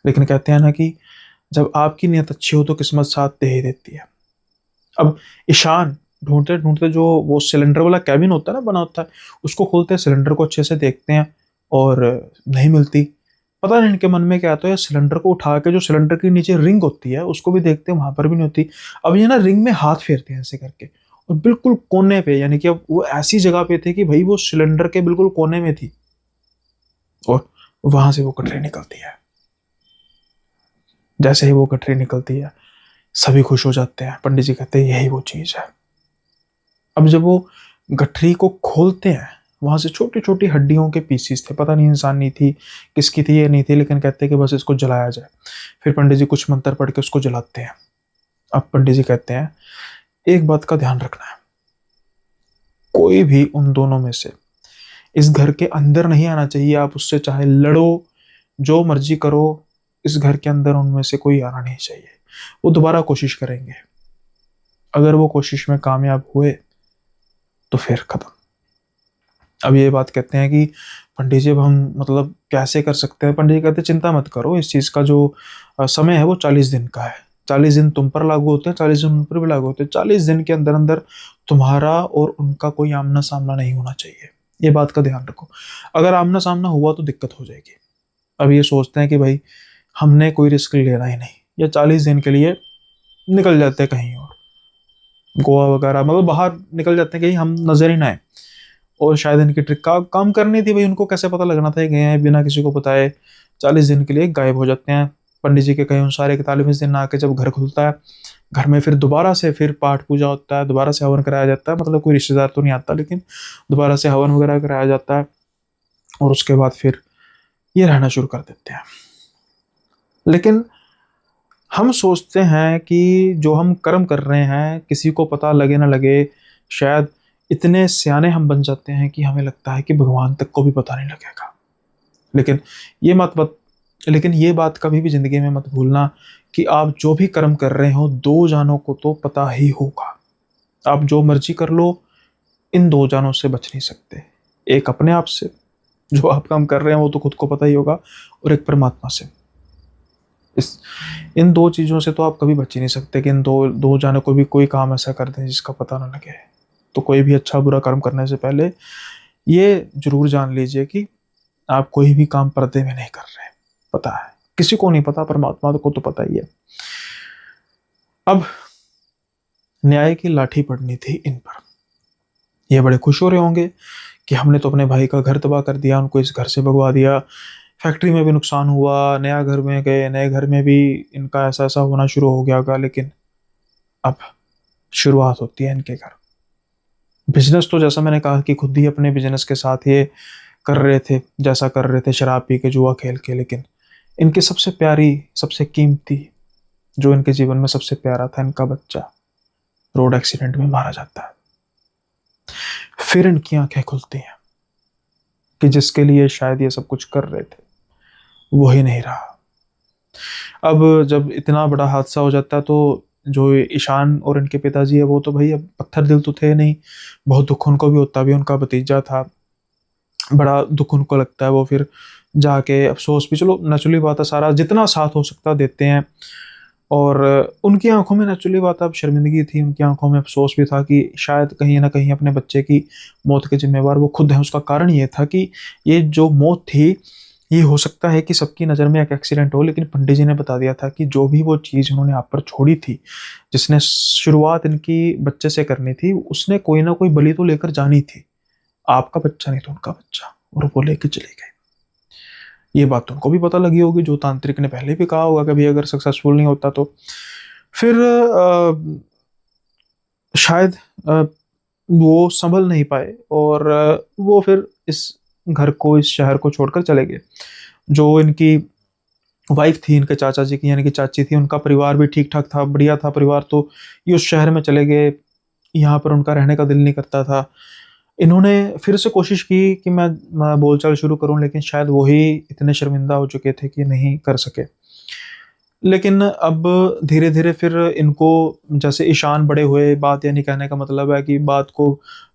लेकिन कहते हैं ना कि जब आपकी नीयत अच्छी हो तो किस्मत साथ दे ही देती है। अब ईशान ढूंढते ढूंढते जो वो सिलेंडर वाला कैबिन होता है ना, बना होता है, उसको खोलते हैं, सिलेंडर को अच्छे से देखते हैं और नहीं मिलती। पता नहीं इनके मन में क्या आता है, सिलेंडर को उठा के जो सिलेंडर के नीचे रिंग होती है उसको भी देखते हैं, वहां पर भी नहीं होती। अब ये ना रिंग में हाथ फेरते हैं ऐसे करके, और बिल्कुल कोने पे, यानी कि अब वो ऐसी जगह पे थे कि भाई वो सिलेंडर के बिल्कुल कोने में थी और वहां से वो गठरी निकलती है। जैसे ही वो गठरी निकलती है सभी खुश हो जाते हैं। पंडित जी कहते हैं यही वो चीज है। अब जब वो गठरी को खोलते हैं, वहां से छोटी छोटी हड्डियों के पीसीस थे, पता नहीं इंसान नहीं थी, किसकी थी ये नहीं थी, लेकिन कहते हैं कि बस इसको जलाया जाए। फिर पंडित जी कुछ मंत्र पढ़ के उसको जलाते हैं। अब पंडित जी कहते हैं एक बात का ध्यान रखना है, कोई भी उन दोनों में से इस घर के अंदर नहीं आना चाहिए। आप उससे चाहे लड़ो, जो मर्जी करो, इस घर के अंदर उनमें से कोई आना नहीं चाहिए। वो दोबारा कोशिश करेंगे, अगर वो कोशिश में कामयाब हुए तो फिर खत्म। अब ये बात कहते हैं कि पंडित जी अब हम मतलब कैसे कर सकते हैं। पंडित जी कहते हैं चिंता मत करो, इस चीज़ का जो समय है वो 40 दिन का है। 40 दिन तुम पर लागू होते हैं, 40 दिन उन पर भी लागू होते हैं। 40 दिन के अंदर अंदर तुम्हारा और उनका कोई आमना सामना नहीं होना चाहिए। ये बात का ध्यान रखो। अगर आमना सामना हुआ तो दिक्कत हो जाएगी। अब ये सोचते हैं कि भाई हमने कोई रिस्क लेना ही नहीं, या 40 दिन के लिए निकल जाते हैं कहीं और, गोवा वगैरह, मतलब बाहर निकल जाते हैं कहीं हम नजर ही ना आए। और शायद इनकी ट्रिक का काम करनी थी भाई, उनको कैसे पता लगना था ये गए हैं बिना किसी को बताए। 40 दिन के लिए गायब हो जाते हैं। पंडित जी के कहे अनुसार 41 दिन आके जब घर खुलता है, घर में फिर दोबारा से फिर पाठ पूजा होता है, दोबारा से हवन कराया जाता है। मतलब कोई रिश्तेदार तो नहीं आता, लेकिन दोबारा से हवन वगैरह कराया जाता है। और उसके बाद फिर ये रहना शुरू कर देते हैं। लेकिन हम सोचते हैं कि जो हम कर्म कर रहे हैं किसी को पता लगे ना लगे, शायद इतने सियाने हम बन जाते हैं कि हमें लगता है कि भगवान तक को भी पता नहीं लगेगा। लेकिन ये मत लेकिन ये बात कभी भी जिंदगी में मत भूलना कि आप जो भी कर्म कर रहे हो, दो जानों को तो पता ही होगा। आप जो मर्जी कर लो, इन दो जानों से बच नहीं सकते। एक अपने आप से, जो आप काम कर रहे हैं वो तो खुद को पता ही होगा, और एक परमात्मा से। इस इन दो चीज़ों से तो आप कभी बच ही नहीं सकते कि इन दो दो जाने को भी कोई काम ऐसा कर दें जिसका पता ना लगे। तो कोई भी अच्छा बुरा कर्म करने से पहले ये जरूर जान लीजिए कि आप कोई भी काम पर्दे में नहीं कर रहे। पता है, किसी को नहीं पता, परमात्मा को तो पता ही है। अब न्याय की लाठी पड़नी थी इन पर। ये बड़े खुश हो रहे होंगे कि हमने तो अपने भाई का घर तबाह कर दिया, उनको इस घर से भगवा दिया, फैक्ट्री में भी नुकसान हुआ, नया घर में गए, नए घर में भी इनका ऐसा ऐसा होना शुरू हो गया होगा। लेकिन अब शुरुआत होती है इनके घर। बिजनेस तो जैसा मैंने कहा कि खुद ही अपने बिजनेस के साथ ये कर रहे थे, जैसा कर रहे थे शराब पी के, जुआ खेल के। लेकिन इनकी सबसे प्यारी, सबसे कीमती, जो इनके जीवन में सबसे प्यारा था, इनका बच्चा रोड एक्सीडेंट में मारा जाता है। फिर इनकी आंखें खुलती हैं कि जिसके लिए शायद ये सब कुछ कर रहे थे वो ही नहीं रहा। अब जब इतना बड़ा हादसा हो जाता है तो जो ईशान और इनके पिताजी है वो तो भाई अब पत्थर दिल तो थे नहीं, बहुत दुख उनको भी होता, भी उनका भतीजा था, बड़ा दुख उनको लगता है। वो फिर जाके अफसोस भी, चलो नेचुरली बात है, सारा जितना साथ हो सकता देते हैं। और उनकी आंखों में नेचुरली बात अब शर्मिंदगी थी, उनकी आंखों में अफसोस भी था कि शायद कहीं ना कहीं अपने बच्चे की मौत के जिम्मेवार वो खुद हैं। उसका कारण ये था कि ये जो मौत थी, ये हो सकता है कि सबकी नज़र में एक एक्सीडेंट हो, लेकिन पंडित जी ने बता दिया था कि जो भी वो चीज़ उन्होंने आप पर छोड़ी थी, जिसने शुरुआत इनकी बच्चे से करनी थी, उसने कोई ना कोई बलि तो लेकर जानी थी। आपका बच्चा नहीं तो उनका बच्चा, और वो लेके चले गए। ये बात तो उनको भी पता लगी होगी, जो तांत्रिक ने पहले भी कहा होगा कभी अगर सक्सेसफुल नहीं होता तो। फिर शायद वो संभल नहीं पाए, और वो फिर इस घर को, इस शहर को छोड़कर चले गए। जो इनकी वाइफ थी, इनके चाचा जी की यानी कि चाची थी, उनका परिवार भी ठीक ठाक था, बढ़िया था परिवार, तो ये उस शहर में चले गए। यहाँ पर उनका रहने का दिल नहीं करता था। इन्होंने फिर से कोशिश की कि मैं बोलचाल शुरू करूं, लेकिन शायद वो ही इतने शर्मिंदा हो चुके थे कि नहीं कर सके। लेकिन अब धीरे धीरे फिर इनको, जैसे ईशान बड़े हुए, बात यानी कहने का मतलब है कि बात को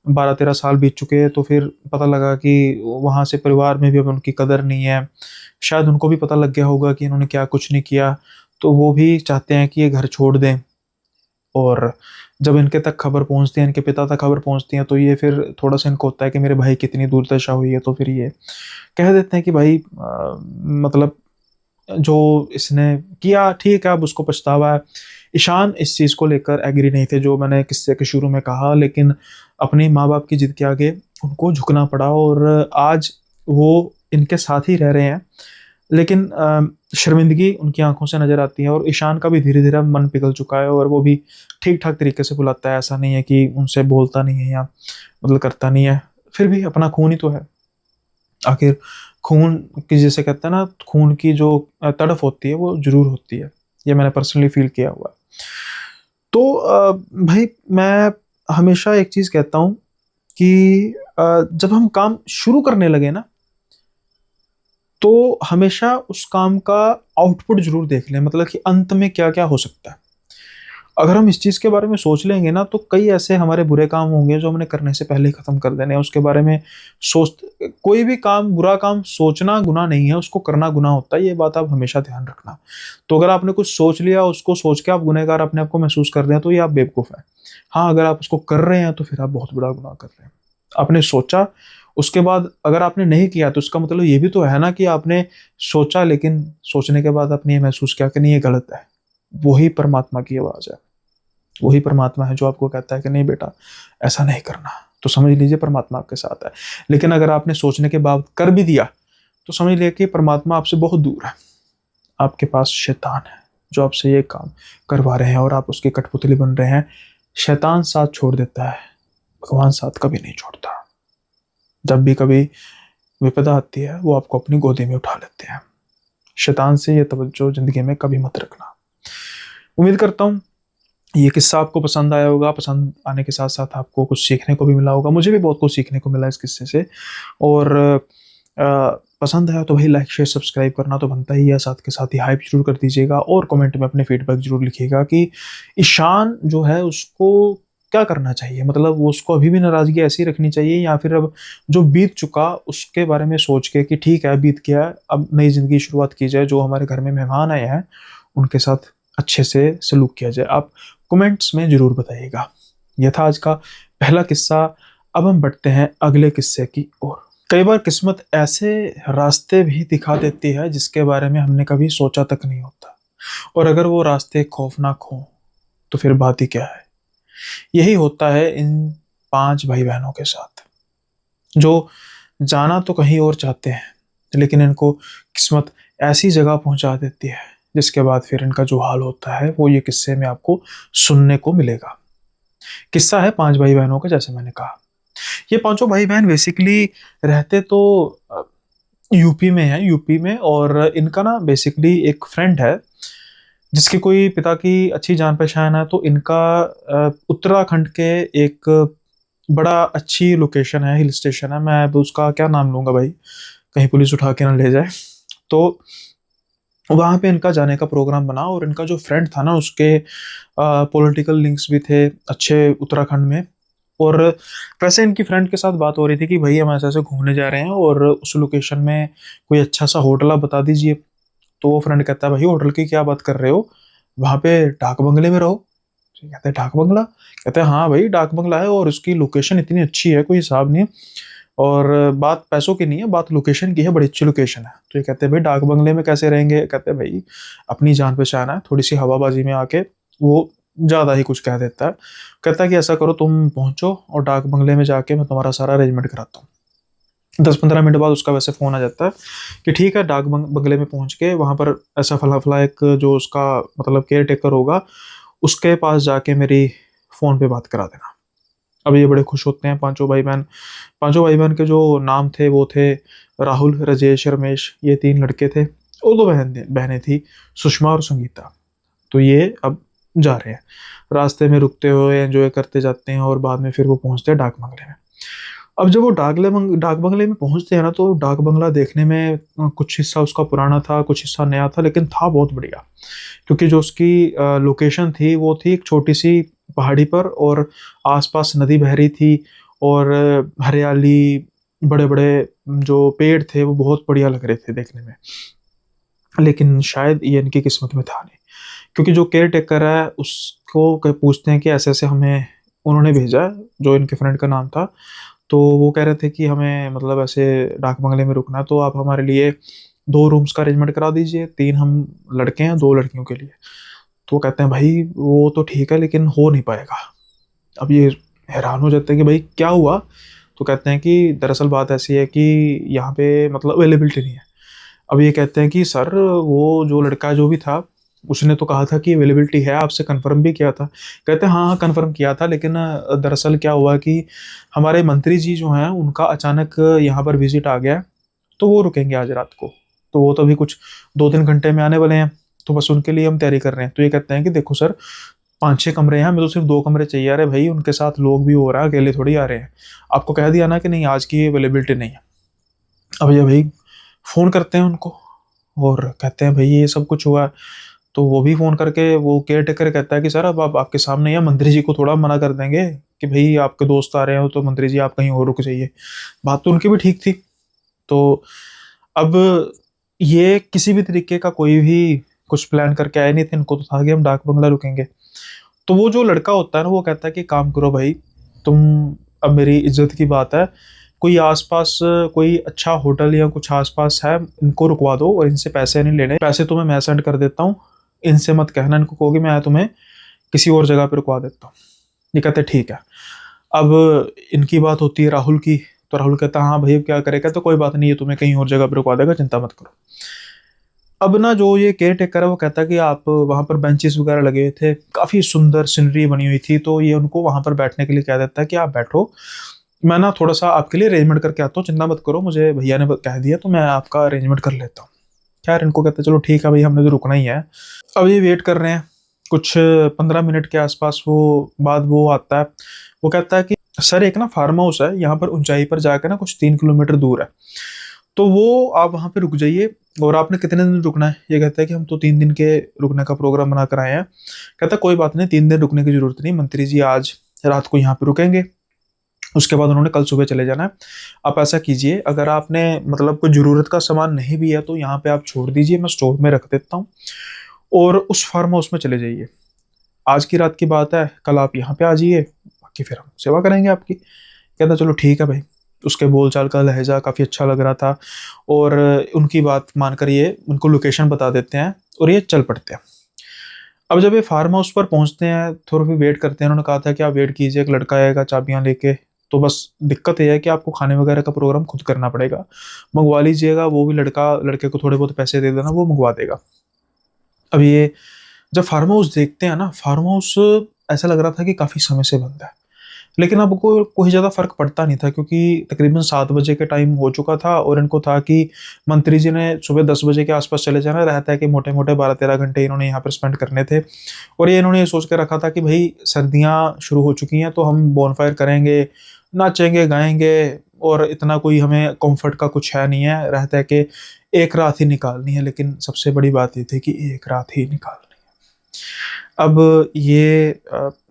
12-13 साल बीत चुके हैं, तो फिर पता लगा कि वहाँ से परिवार में भी अब उनकी कदर नहीं है। शायद उनको भी पता लग गया होगा कि इन्होंने क्या कुछ नहीं किया, तो वो भी चाहते हैं कि ये घर छोड़ दें। और जब इनके तक खबर पहुंचती है, इनके पिता तक खबर पहुंचती है, तो ये फिर थोड़ा सा इनको होता है कि मेरे भाई की इतनी दुर्दशा हुई है। तो फिर ये कह देते हैं कि भाई मतलब जो इसने किया ठीक है, अब उसको पछतावा है। ईशान इस चीज़ को लेकर एग्री नहीं थे, जो मैंने किस्से के शुरू में कहा, लेकिन अपने माँ बाप की जिद के आगे उनको झुकना पड़ा, और आज वो इनके साथ ही रह रहे हैं। लेकिन शर्मिंदगी उनकी आंखों से नजर आती है, और ईशान का भी धीरे धीरे मन पिघल चुका है, और वो भी ठीक ठाक तरीके से बुलाता है। ऐसा नहीं है कि उनसे बोलता नहीं है या मतलब करता नहीं है, फिर भी अपना खून ही तो है। आखिर खून की, जैसे कहते हैं ना, खून की जो तड़फ होती है वो जरूर होती है। ये मैंने पर्सनली फील किया हुआ है। तो भाई मैं हमेशा एक चीज़ कहता हूँ कि जब हम काम शुरू करने लगे ना, तो हमेशा उस काम का आउटपुट ज़रूर देख लें, मतलब कि अंत में क्या-क्या हो सकता है। अगर हम इस चीज़ के बारे में सोच लेंगे ना, तो कई ऐसे हमारे बुरे काम होंगे जो हमने करने से पहले ही ख़त्म कर देने हैं। उसके बारे में सोच कोई भी काम, बुरा काम सोचना गुनाह नहीं है, उसको करना गुनाह होता है, ये बात आप हमेशा ध्यान रखना। तो अगर आपने कुछ सोच लिया, उसको सोच के आप गुनहगार अपने आप को महसूस कर रहे हैं, तो ये आप बेवकूफ़ हैं। हाँ, अगर आप उसको कर रहे हैं, तो फिर आप बहुत बड़ा गुनाह कर रहे हैं। आपने सोचा, उसके बाद अगर आपने नहीं किया, तो इसका मतलब ये भी तो है ना कि आपने सोचा, लेकिन सोचने के बाद आपने ये महसूस किया कि नहीं, ये गलत है। वही परमात्मा की आवाज़ है। वही परमात्मा है जो आपको कहता है कि नहीं बेटा, ऐसा नहीं करना। तो समझ लीजिए परमात्मा आपके साथ है। लेकिन अगर आपने सोचने के बाद कर भी दिया, तो समझ लीजिए कि परमात्मा आपसे बहुत दूर है। आपके पास शैतान है जो आपसे ये काम करवा रहे हैं और आप उसके कठपुतली बन रहे हैं। शैतान साथ छोड़ देता है, भगवान साथ कभी नहीं छोड़ता। जब भी कभी विपदा आती है, वो आपको अपनी गोदी में उठा लेते हैं। शैतान से ये तवज्जो ज़िंदगी में कभी मत रखना। उम्मीद करता हूँ ये किस्सा आपको पसंद आया होगा। पसंद आने के साथ-साथ आपको कुछ सीखने को भी मिला होगा। मुझे भी बहुत कुछ सीखने को मिला इस किस्से से। और पसंद आया तो भाई लाइक, शेयर, सब्सक्राइब करना तो बनता ही है। साथ के साथ ही हाइप ज़रूर कर दीजिएगा और कमेंट में अपने फीडबैक ज़रूर लिखिएगा कि ईशान जो है उसको क्या करना चाहिए? मतलब वो उसको अभी भी नाराज़गी ऐसी ही रखनी चाहिए, या फिर अब जो बीत चुका उसके बारे में सोच के कि ठीक है, बीत गया, अब नई ज़िंदगी की शुरुआत की जाए। जो हमारे घर में मेहमान आए हैं, उनके साथ अच्छे से सलूक किया जाए। आप कमेंट्स में ज़रूर बताइएगा। यह था आज का पहला किस्सा। अब हम बढ़ते हैं अगले किस्से की ओर। कई बार किस्मत ऐसे रास्ते भी दिखा देती है जिसके बारे में हमने कभी सोचा तक नहीं होता, और अगर वो रास्ते खौफनाक हों तो फिर बात ही क्या है। यही होता है इन 5 भाई-बहनों के साथ, जो जाना तो कहीं और चाहते हैं, लेकिन इनको किस्मत ऐसी जगह पहुँचा देती है, जिसके बाद फिर इनका जो हाल होता है, वो ये किस्से में आपको सुनने को मिलेगा। किस्सा है 5 भाई-बहनों का, जैसे मैंने कहा। ये पाँचों भाई-बहन बेसिकली रहते तो यूपी में हैं, यूपी में, और इनका ना बेसिकली एक फ्रेंड है, जिसकी कोई पिता की अच्छी जान-पहचान है। तो इनका उत्तराखंड के एक बड़ा अच्छी लोकेशन है, हिल स्टेशन है। मैं अब उसका क्या नाम लूँगा भाई, कहीं पुलिस उठा के ना ले जाए। तो वहाँ पे इनका जाने का प्रोग्राम बना, और इनका जो फ्रेंड था ना, उसके पॉलिटिकल लिंक्स भी थे अच्छे उत्तराखंड में। और वैसे इनकी फ्रेंड के साथ बात हो रही थी कि भई हम ऐसे-ऐसे घूमने जा रहे हैं और उस लोकेशन में कोई अच्छा-सा होटल आप बता दीजिए। तो वो फ्रेंड कहता है, "भई होटल की क्या बात कर रहे हो? वहाँ पे डाक बंगले में रहो।" तो कहते हैं, "डाक बंगला?" कहते हैं, "हाँ भई, डाक बंगला है और उसकी लोकेशन इतनी अच्छी है, कोई हिसाब नहीं। और बात पैसों की नहीं है, बात लोकेशन की है, बड़ी अच्छी लोकेशन है।" तो ये कहते हैं, "भई डाक बंगले में कैसे रहेंगे?" कहते हैं, "भई अपनी जान-पहचान है, थोड़ी-सी हवाबाजी में आके वो ज़्यादा ही कुछ कह देता है।" कहता है कि ऐसा करो, तुम पहुँचो और डाक बंगले में जाके मैं तुम्हारा सारा अरेंजमेंट कराता हूँ। 10-15 मिनट बाद उसका वैसे फ़ोन आ जाता है कि ठीक है, डाक बंगले में पहुँच के वहाँ पर ऐसा फला-फला एक जो उसका मतलब केयर टेकर होगा, उसके पास जाके मेरी फ़ोन पे बात करा देना। अब ये बड़े खुश होते हैं पाँचों भाई-बहन। पाँचों भाई-बहन के जो नाम थे वो थे राहुल, राजेश, रमेश, ये 3 लड़के थे, और 2 बहनें थी, सुषमा और संगीता। तो ये अब जा रहे हैं। रास्ते में रुकते हुए एन्जॉय करते जाते हैं और बाद में फिर वो पहुँचते हैं डाक बंगले में। अब जब वो डाक बंगले में पहुँचते हैं ना, तो डाक बंगला देखने में कुछ हिस्सा उसका पुराना था, कुछ हिस्सा नया था, लेकिन था बहुत बढ़िया। क्योंकि जो उसकी लोकेशन थी, वो थी एक छोटी-सी पहाड़ी पर, और आस-पास नदी बह रही थी, और हरियाली, बड़े-बड़े जो पेड़ थे, वो बहुत बढ़िया लग रहे थे देखने में। लेकिन शायद ये इनकी किस्मत में था नहीं, क्योंकि जो केयर टेकर है उसको पूछते हैं कि ऐसे-ऐसे हमें उन्होंने भेजा है, जो इनके फ्रेंड का नाम था। तो वो कह रहे थे कि हमें मतलब ऐसे डाक बंगले में रुकना है, तो आप हमारे लिए 2 रूम्स का अरेंजमेंट करा दीजिए, 3 हम लड़के हैं, 2 लड़कियों के लिए। तो वो कहते हैं, भाई वो तो ठीक है, लेकिन हो नहीं पाएगा। अब ये हैरान हो जाते हैं कि भाई क्या हुआ? तो कहते हैं कि दरअसल बात ऐसी है कि यहाँ पे मतलब अवेलेबिलिटी नहीं है। अब ये कहते हैं कि सर, वो जो लड़का जो भी था, उसने तो कहा था कि अवेलेबिलिटी है, आपसे कन्फर्म भी किया था। कहते हैं, हाँ, हाँ, कन्फर्म किया था, लेकिन दरअसल क्या हुआ कि हमारे मंत्री जी जो हैं, उनका अचानक यहाँ पर विज़िट आ गया है, तो वो रुकेंगे आज रात को। तो वो तो अभी कुछ 2-3 घंटे में आने वाले हैं, तो बस उनके लिए हम तैयारी कर रहे हैं। तो ये कहते हैं कि देखो सर, 5-6 कमरे हैं, हमें तो सिर्फ 2 कमरे चाहिए। अरे भाई उनके साथ लोग भी हो रहा है, अकेले थोड़ी आ रहे हैं। आपको कह दिया ना कि नहीं आज की अवेलेबिलिटी नहीं है। अब ये भाई फ़ोन करते हैं उनको और कहते हैं भाई ये सब कुछ हुआ है। तो वो भी फ़ोन करके वो केयर टेकर कहता है कि सर अब आप आपके सामने ही है, मंत्री जी को थोड़ा मना कर देंगे कि भाई आपके दोस्त आ रहे हो तो मंत्री जी आप कहीं और रुक जाइए। बात तो उनकी भी ठीक थी। तो अब ये किसी भी तरीके का कोई भी कुछ प्लान करके आए नहीं थे, इनको तो था कि हम डाक बंगला रुकेंगे। तो वो जो लड़का होता है ना वो कहता है कि काम करो भाई तुम, अब मेरी इज्जत की बात है, कोई आसपास कोई अच्छा होटल या कुछ आसपास है इनको रुकवा दो और इनसे पैसे नहीं लेने, पैसे तुम्हें मैं सेंड कर देता हूँ, इनसे मत कहना, इनको कहोगे मैं तुम्हें किसी और जगह पे रुकवा देता हूँ। ये कहते ठीक है। अब इनकी बात होती है राहुल की, तो राहुल कहता हाँ भाई अब क्या करेगा, तो कोई बात नहीं है तुम्हें कहीं और जगह पे रुकवा देगा, चिंता मत करो। अब ना जो ये केयर टेकर है वो कहता है कि आप वहाँ पर बेंचेस वगैरह लगे हुए थे, काफ़ी सुंदर सीनरी बनी हुई थी, तो ये उनको वहाँ पर बैठने के लिए कह देता है कि आप बैठो, मैं ना थोड़ा सा आपके लिए अरेंजमेंट करके आता हूँ, चिंता मत करो, मुझे भैया ने कह दिया तो मैं आपका अरेंजमेंट कर लेता हूँ। खैर इनको कहते हैं चलो ठीक है भाई हमने तो रुकना ही है। अब ये वेट कर रहे हैं, कुछ 15 मिनट के आसपास वो बाद वो आता है। वो कहता है कि सर एक ना फार्म हाउस है यहाँ पर ऊंचाई पर जाकर ना कुछ 3 किलोमीटर दूर है, तो वो आप वहाँ पे रुक जाइए। और आपने कितने दिन रुकना है? ये कहता है कि हम तो 3 दिन के रुकने का प्रोग्राम बना कर आए हैं। कहता है कोई बात नहीं, 3 दिन रुकने की जरूरत नहीं, मंत्री जी आज रात को यहाँ पे रुकेंगे, उसके बाद उन्होंने कल सुबह चले जाना है। आप ऐसा कीजिए अगर आपने मतलब कोई ज़रूरत का सामान नहीं भी है तो यहाँ पे आप छोड़ दीजिए, मैं स्टोर में रख देता हूँ, और उस फार्म हाउस में चले जाइए। आज की रात की बात है, कल आप यहाँ पे आ जाइए, बाकी फिर हम सेवा करेंगे आपकी। कहता चलो ठीक है भाई। उसके बोलचाल का लहजा काफ़ी अच्छा लग रहा था और उनकी बात मानकर ये उनको लोकेशन बता देते हैं और ये चल पड़ते हैं। अब जब ये फार्म हाउस पर पहुंचते हैं थोड़ा भी वेट करते हैं, उन्होंने कहा था कि आप वेट कीजिए, एक लड़का आएगा चाबियां लेके। तो बस दिक्कत ये है कि आपको खाने वगैरह का प्रोग्राम खुद करना पड़ेगा, मंगवा लीजिएगा, वो भी लड़का लड़के को थोड़े बहुत पैसे दे देना, वो मंगवा देगा। अब ये जब फार्म हाउस देखते हैं ना, फार्म हाउस ऐसा लग रहा था कि काफ़ी समय से बंद है, लेकिन अब कोई ज़्यादा फर्क पड़ता नहीं था क्योंकि तकरीबन 7 बजे के टाइम हो चुका था और इनको था कि मंत्री जी ने सुबह 10 बजे के आसपास चले जाना रहता है कि मोटे मोटे 12-13 घंटे इन्होंने यहाँ पर स्पेंड करने थे। और ये इन्होंने ये सोच के रखा था कि भाई सर्दियाँ शुरू हो चुकी हैं तो हम बॉनफायर करेंगे, नाचेंगे गाएंगे, और इतना कोई हमें कंफर्ट का कुछ है नहीं है, रहता है कि एक रात ही निकालनी है। लेकिन सबसे बड़ी बात ये थी कि एक रात ही निकालनी है। अब ये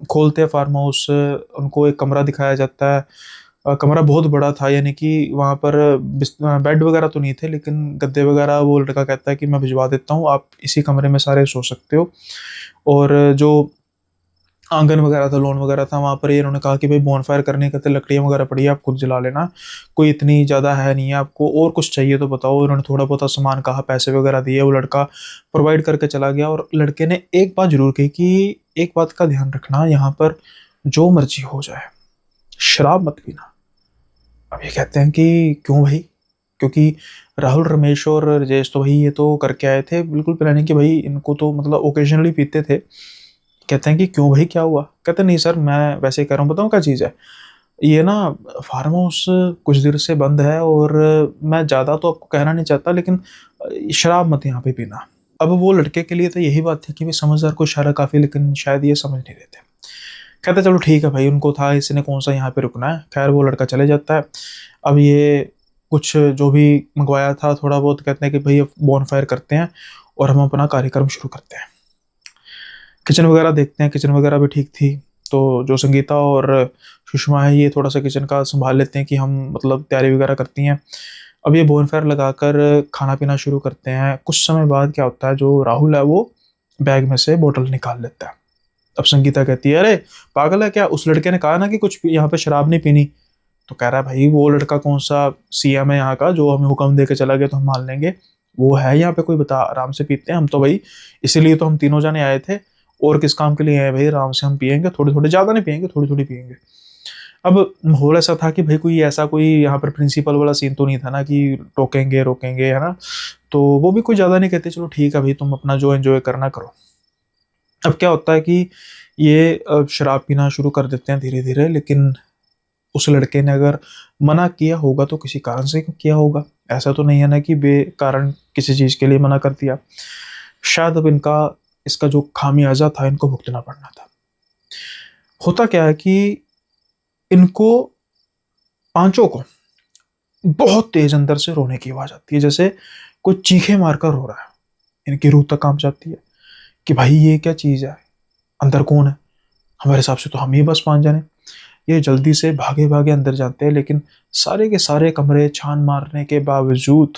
खोलते हैं फार्म हाउस, उनको एक कमरा दिखाया जाता है। कमरा बहुत बड़ा था, यानी कि वहाँ पर बेड वगैरह तो नहीं थे लेकिन गद्दे वगैरह वो लड़का कहता है कि मैं भिजवा देता हूँ, आप इसी कमरे में सारे सो सकते हो। और जो आंगन वगैरह था, लॉन वगैरह था, वहाँ पर ये इन्होंने कहा कि भाई बॉनफायर करने के तो लकड़ियाँ वगैरह पड़ी है, आप खुद जला लेना, कोई इतनी ज़्यादा है नहीं है, आपको और कुछ चाहिए तो बताओ। उन्होंने थोड़ा बहुत सामान कहा, पैसे वगैरह दिए, वो लड़का प्रोवाइड करके चला गया। और लड़के ने एक बात जरूर कही कि एक बात का ध्यान रखना, यहाँ पर जो मर्जी हो जाए शराब मत पीना। अब ये कहते हैं कि क्यों भाई? क्योंकि राहुल, रमेश और राजेश तो भाई ये तो करके आए थे बिल्कुल प्लानिंग कि भाई इनको तो मतलब ओकेजनली पीते थे। कहते हैं कि क्यों भाई क्या हुआ? कहते नहीं सर मैं वैसे ही कह रहा हूँ, बताऊँ क्या चीज़ है, ये ना फार्म हाउस कुछ देर से बंद है और मैं ज़्यादा तो आपको कहना नहीं चाहता लेकिन शराब मत यहाँ पे पीना। अब वो लड़के के लिए तो यही बात थी कि भाई समझदार को इशारा काफ़ी, लेकिन शायद ये समझ नहीं रहे थे। कहते चलो ठीक है भाई, उनको था इसने कौन सा यहाँ पे रुकना है। खैर वो लड़का चले जाता है। अब ये कुछ जो भी मंगवाया था थोड़ा बहुत, कहते हैं कि भाई अब बॉनफायर करते हैं और हम अपना कार्यक्रम शुरू करते हैं। किचन वगैरह देखते हैं, किचन वगैरह भी ठीक थी। तो जो संगीता और सुषमा है ये थोड़ा सा किचन का संभाल लेते हैं कि हम मतलब तैयारी वगैरह करती हैं। अब ये बोनफायर लगाकर खाना पीना शुरू करते हैं। कुछ समय बाद क्या होता है, जो राहुल है वो बैग में से बोतल निकाल लेता है। अब संगीता कहती है अरे पागल है क्या, उस लड़के ने कहा ना कि कुछ यहाँ पे शराब नहीं पीनी। तो कह रहा है भाई वो लड़का कौन सा सीएम है यहाँ का जो हमें हुक्म दे के चला गया तो हम मान लेंगे, वो है यहाँ पे कोई, बता, आराम से पीते हैं हम तो भाई, इसीलिए तो हम तीनों जने आए थे, और किस काम के लिए आए भाई, आराम से हम पियेंगे, थोड़ी थोड़ी, ज़्यादा नहीं पियेंगे, थोड़ी थोड़ी पियेंगे। अब माहौल ऐसा था कि भाई कोई ऐसा कोई यहाँ पर प्रिंसिपल वाला सीन तो नहीं था ना कि टोकेंगे रोकेंगे, है ना। तो वो भी कोई ज़्यादा नहीं कहते, चलो ठीक है भाई तुम अपना जो एंजॉय करना करो। अब क्या होता है कि ये शराब पीना शुरू कर देते हैं धीरे धीरे, लेकिन उस लड़के ने अगर मना किया होगा तो किसी कारण से किया होगा, ऐसा तो नहीं है ना कि बेकारण किसी चीज़ के लिए मना कर दिया। शायद अब इनका इसका जो खामियाजा था इनको भुगतना पड़ना था। होता क्या है कि इनको पांचों को बहुत तेज अंदर से रोने की आवाज आती है, जैसे कोई चीखे मारकर रो रहा है। इनकी रूह तक कांप जाती है कि भाई ये क्या चीज है, अंदर कौन है। हमारे हिसाब से तो हम ही बस 5 जने। ये जल्दी से भागे भागे अंदर जाते हैं, लेकिन सारे के सारे कमरे छान मारने के बावजूद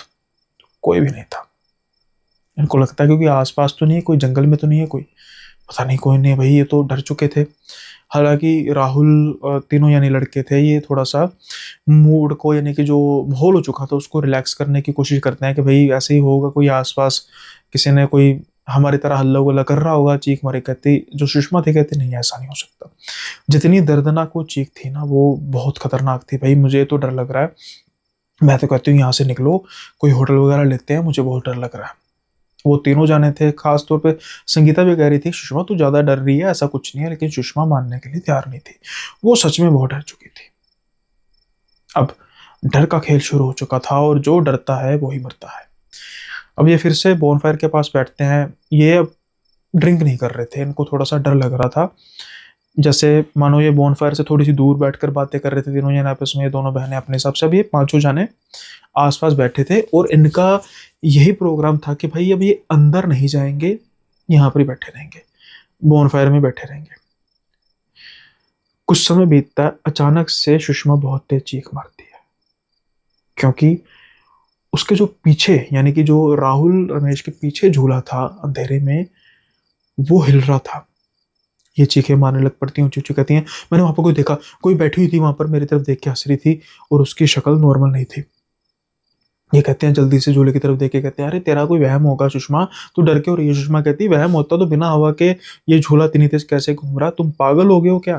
कोई भी नहीं था। इनको लगता है क्योंकि आसपास तो नहीं है कोई, जंगल में तो नहीं है कोई, पता नहीं कोई नहीं। भाई ये तो डर चुके थे। हालांकि राहुल तीनों यानी लड़के थे, ये थोड़ा सा मूड को यानी कि जो माहौल हो चुका था उसको रिलैक्स करने की कोशिश करते हैं कि भाई ऐसे ही होगा, कोई आसपास किसी ने कोई हमारी तरह हल्ला गुल्ला कर रहा होगा, चीख मारे। कहती जो सुषमा थी, कहती नहीं ऐसा नहीं हो सकता। जितनी दर्दनाक वो चीख थी ना, वो बहुत खतरनाक थी। भाई मुझे तो डर लग रहा है, मैं तो कहती हूँ यहाँ से निकलो, कोई होटल वगैरह लेते हैं, मुझे बहुत डर लग रहा है। वो तीनों जाने थे, खास तौर पे संगीता भी कह रही थी सुषमा तू ज्यादा डर रही है, ऐसा कुछ नहीं है, लेकिन सुषमा मानने के लिए तैयार नहीं थी। वो सच में बहुत डर चुकी थी। अब डर का खेल शुरू हो चुका था, और जो डरता है वो ही मरता है। अब ये फिर से बोनफायर के पास बैठते हैं। ये अब ड्रिंक नहीं कर रहे थे, इनको थोड़ा सा डर लग रहा था। जैसे मानो ये बोनफायर से थोड़ी सी दूर बैठकर बातें कर रहे थे तीनों जने आपस में, ये दोनों बहनें अपने हिसाब से। अब ये पांचों जाने आसपास बैठे थे, और इनका यही प्रोग्राम था कि भाई अब ये अंदर नहीं जाएंगे, यहाँ पर ही बैठे रहेंगे, बोनफायर में बैठे रहेंगे। कुछ समय बीतता है, अचानक से सुषमा बहुत तेज चीख मारती है, क्योंकि उसके जो पीछे यानी कि जो राहुल रमेश के पीछे झूला था अंधेरे में, वो हिल रहा था। ये चीखें मारने लग पड़ती हैं, ऊंची ऊंची कहती हैं मैंने वहां पर कोई देखा, कोई बैठी हुई थी वहां पर, मेरी तरफ देख के हंस रही थी, और उसकी शक्ल नॉर्मल नहीं थी। ये कहते हैं जल्दी से झूले की तरफ देख के कहते हैं अरे तेरा कोई वहम होगा सुषमा, तू डर के हो रही है। सुषमा कहती वहम होता तो बिना हवा के ये झूला इतनी तेज कैसे घूम रहा, तुम पागल हो गए हो क्या।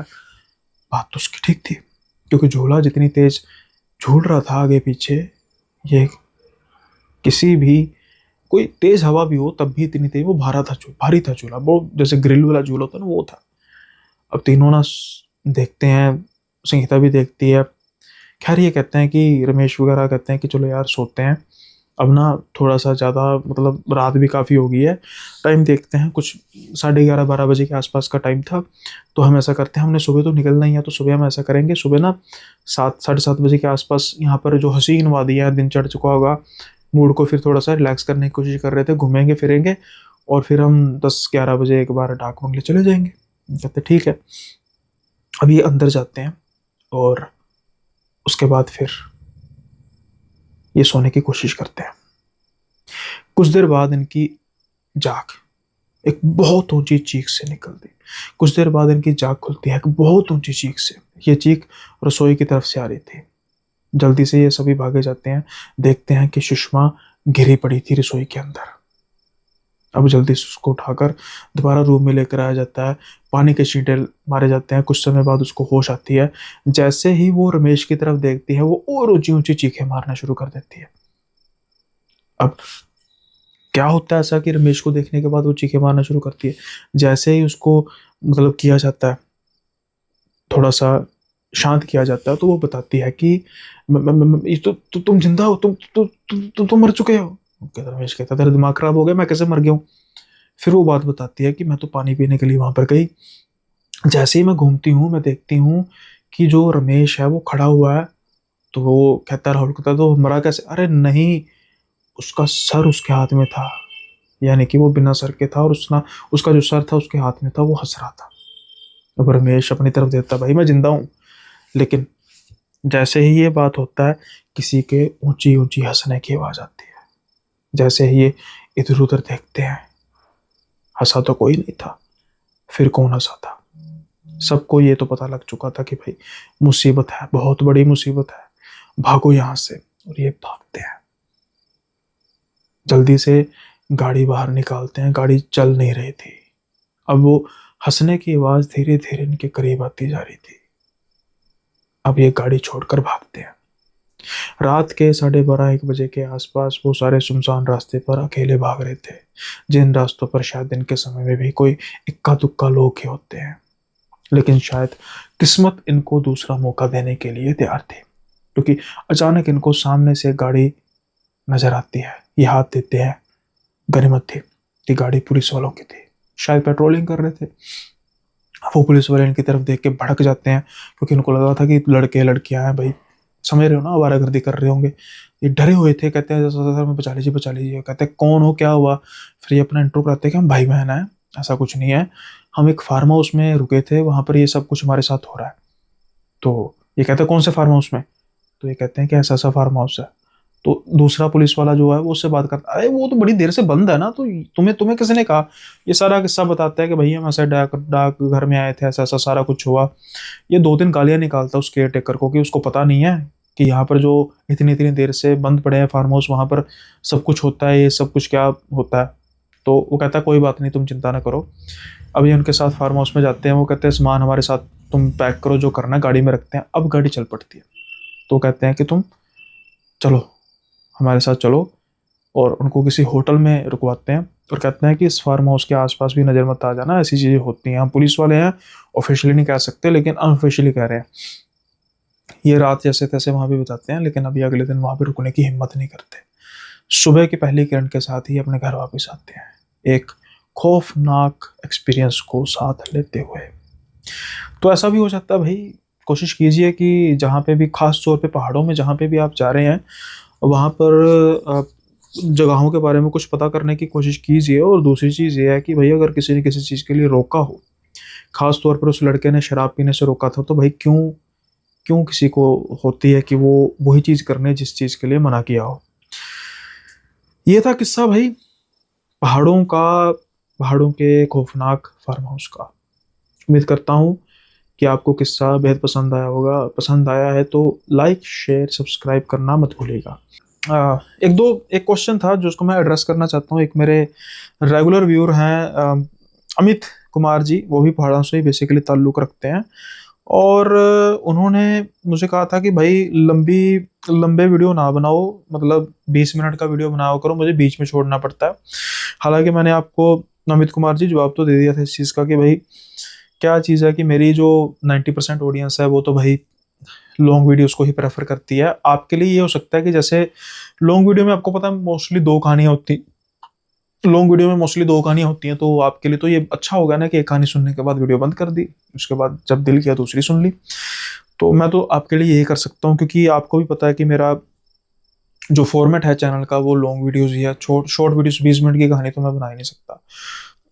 बात तो उसकी ठीक थी, क्योंकि झूला जितनी तेज झूल रहा था आगे पीछे, ये किसी भी कोई तेज हवा भी हो तब भी इतनी तेज, वो भारी था झूला, वो जैसे ग्रिल वाला झूला होता है ना, वो था। अब तीनों ना देखते हैं, संगीता भी देखती है। खैर ये कहते हैं कि रमेश वगैरह कहते हैं कि चलो यार सोते हैं, अब ना थोड़ा सा ज़्यादा मतलब रात भी काफ़ी हो गई है। टाइम देखते हैं, कुछ 11:30-12 बजे के आसपास का टाइम था। तो हम ऐसा करते हैं, हमने सुबह तो निकलना ही है, तो सुबह हम ऐसा करेंगे, सुबह ना 7-7:30 बजे के आसपास यहाँ पर जो हसीन वादी है, दिन चढ़ चुका होगा, मूड को फिर थोड़ा सा रिलैक्स करने की कोशिश कर रहे थे, घूमेंगे फिरेंगे, और फिर हम 10-11 बजे एक बार डाक बंगले चले जाएंगे। कहते ठीक है। अब ये अंदर जाते हैं, और उसके बाद फिर ये सोने की कोशिश करते हैं। कुछ देर बाद इनकी जाग एक बहुत ऊंची चीख से निकलती। कुछ देर बाद इनकी जाग खुलती है एक बहुत ऊंची चीख से। ये चीख रसोई की तरफ से आ रही थी। जल्दी से ये सभी भागे जाते हैं, देखते हैं कि सुषमा गिरी पड़ी थी रसोई के अंदर। अब जल्दी से उसको उठाकर दोबारा रूम में लेकर आया जाता है, पानी के छींटे मारे जाते हैं। कुछ समय बाद उसको होश आती है। जैसे ही वो रमेश की तरफ देखती है, वो और ऊंची ऊंची चीखें मारना शुरू कर देती है। अब क्या होता है ऐसा कि रमेश को देखने के बाद वो चीखें मारना शुरू करती है। जैसे ही उसको मतलब किया जाता है, थोड़ा सा शांत किया जाता है, तो वो बताती है कि ये तो तुम जिंदा हो, तुम मर चुके हो। रमेश कहता है तेरा दिमाग खराब हो गया, मैं कैसे मर गया हूँ। फिर वो बात बताती है कि मैं तो पानी पीने के लिए वहां पर गई, जैसे ही मैं घूमती हूँ मैं देखती हूँ कि जो रमेश है वो खड़ा हुआ है। तो वो कहता है, राहुल कहता है तो मरा कैसे। अरे नहीं, उसका सर उसके हाथ में था, यानी कि वो बिना सर के था, और उसका जो सर था उसके हाथ में था, वो हंस रहा था। अब रमेश अपनी तरफ देखता, भाई मैं जिंदा हूँ। लेकिन जैसे ही ये बात होता है, किसी के ऊंची ऊंची हंसने की आवाज आती है। जैसे ही ये इधर उधर देखते हैं, हंसा तो कोई नहीं था। फिर कौन हंसा था? सबको ये तो पता लग चुका था कि भाई मुसीबत है, बहुत बड़ी मुसीबत है, भागो यहां से। और ये भागते हैं, जल्दी से गाड़ी बाहर निकालते हैं। गाड़ी चल नहीं रही थी। अब वो हंसने की आवाज धीरे धीरे इनके करीब आती जा रही थी। अब ये गाड़ी छोड़कर भागते हैं। रात के 12:30-1 बजे के आसपास वो सारे सुनसान रास्ते पर अकेले भाग रहे थे, जिन रास्तों पर शायद दिन के समय में भी कोई इक्का दुक्का लोग ही होते हैं। लेकिन शायद किस्मत इनको दूसरा मौका देने के लिए तैयार थी, क्योंकि अचानक इनको सामने से गाड़ी नजर आती है। ये हाथ देते हैं, गनीमत थी कि गाड़ी पुलिस वालों की थी, शायद पेट्रोलिंग कर रहे थे। वो पुलिस वाले इनकी तरफ देख के भड़क जाते हैं, क्योंकि उनको लगा था कि लड़के लड़कियां हैं भाई, समझ रहे हो ना, आवारागर्दी कर रहे होंगे। ये डरे हुए थे, कहते हैं सर हमें बचा लीजिए बचा लीजिए। कहते हैं कौन हो, क्या हुआ। फिर ये अपना इंट्रो कराते हैं कि हम भाई बहन हैं, ऐसा कुछ नहीं है, हम एक फार्म हाउस में रुके थे, वहां पर ये सब कुछ हमारे साथ हो रहा है। तो ये कहते हैं कौन से फार्म हाउस में। तो ये कहते हैं कि ऐसा ऐसा फार्म हाउस है। तो दूसरा पुलिस वाला जो है वो उससे बात करता है, अरे वो तो बड़ी देर से बंद है ना, तो तुम्हें तुम्हें किसने कहा। ये सारा किस्सा बताता है कि भैया हम ऐसे डाक घर में आए थे, ऐसा ऐसा सारा कुछ हुआ। ये 2 दिन गालियां निकालता उस केयर टेकर को कि उसको पता नहीं है कि यहाँ पर जो इतनी इतनी देर से बंद पड़े हैं फार्म हाउस, वहां पर सब कुछ होता है, ये सब कुछ क्या होता है। तो वो कहता है कोई बात नहीं, तुम चिंता ना करो। अभी उनके साथ फार्म हाउस में जाते हैं, वो कहते हैं सामान हमारे साथ तुम पैक करो, जो करना है गाड़ी में रखते हैं। अब गाड़ी चल पड़ती है। तो कहते हैं कि तुम चलो हमारे साथ चलो, और उनको किसी होटल में रुकवाते हैं और कहते हैं कि इस फार्म हाउस के आसपास भी नज़र मत आ जाना, ऐसी चीज़ें होती हैं। हम पुलिस वाले हैं, ऑफिशियली नहीं कह सकते लेकिन अनऑफिशियली कह रहे हैं। ये रात जैसे तैसे वहाँ भी बिताते हैं, लेकिन अभी अगले दिन वहाँ भी रुकने की हिम्मत नहीं करते। सुबह की पहली किरण के साथ ही अपने घर वापस आते हैं, एक खौफनाक एक्सपीरियंस को साथ लेते हुए। तो ऐसा भी हो सकता है भाई, कोशिश कीजिए कि जहाँ पे भी, खास तौर पे पहाड़ों में जहाँ पे भी आप जा रहे हैं, वहाँ पर जगहों के बारे में कुछ पता करने की कोशिश कीजिए। और दूसरी चीज़ ये है कि भाई अगर किसी ने किसी चीज़ के लिए रोका हो, खास तौर पर उस लड़के ने शराब पीने से रोका था, तो भाई क्यों क्यों किसी को होती है कि वो वही चीज़ करने जिस चीज़ के लिए मना किया हो। ये था किस्सा भाई पहाड़ों का, पहाड़ों के खौफनाक फार्म हाउस का। उम्मीद करता हूँ कि आपको किस्सा बेहद पसंद आया होगा। पसंद आया है तो लाइक शेयर सब्सक्राइब करना मत भूलिएगा। एक क्वेश्चन था जो उसको मैं एड्रेस करना चाहता हूँ। एक मेरे रेगुलर व्यूअर हैं अमित कुमार जी, वो भी पहाड़ों से ही बेसिकली ताल्लुक़ रखते हैं। और उन्होंने मुझे कहा था कि भाई लंबे वीडियो ना बनाओ, मतलब 20 मिनट का वीडियो बनाओ करो, मुझे बीच में छोड़ना पड़ता है। हालांकि मैंने आपको अमित कुमार जी जवाब तो दे दिया था इस चीज़ का कि भाई क्या चीज़ है कि मेरी जो 90% ऑडियंस है वो तो भाई लॉन्ग वीडियोस को ही प्रेफर करती है। आपके लिए ये हो सकता है कि जैसे लॉन्ग वीडियो में आपको पता है मोस्टली 2 कहानियां होती, लॉन्ग वीडियो में मोस्टली 2 कहानियां होती हैं, तो आपके लिए तो ये अच्छा होगा ना कि एक कहानी सुनने के बाद वीडियो बंद कर दी, उसके बाद जब दिल किया दूसरी सुन ली। तो मैं तो आपके लिए यही कर सकता हूँ, क्योंकि आपको भी पता है कि मेरा जो फॉर्मेट है चैनल का वो लॉन्ग वीडियोस ही है। शॉर्ट वीडियोस 20 मिनट की कहानी तो मैं बना ही नहीं सकता।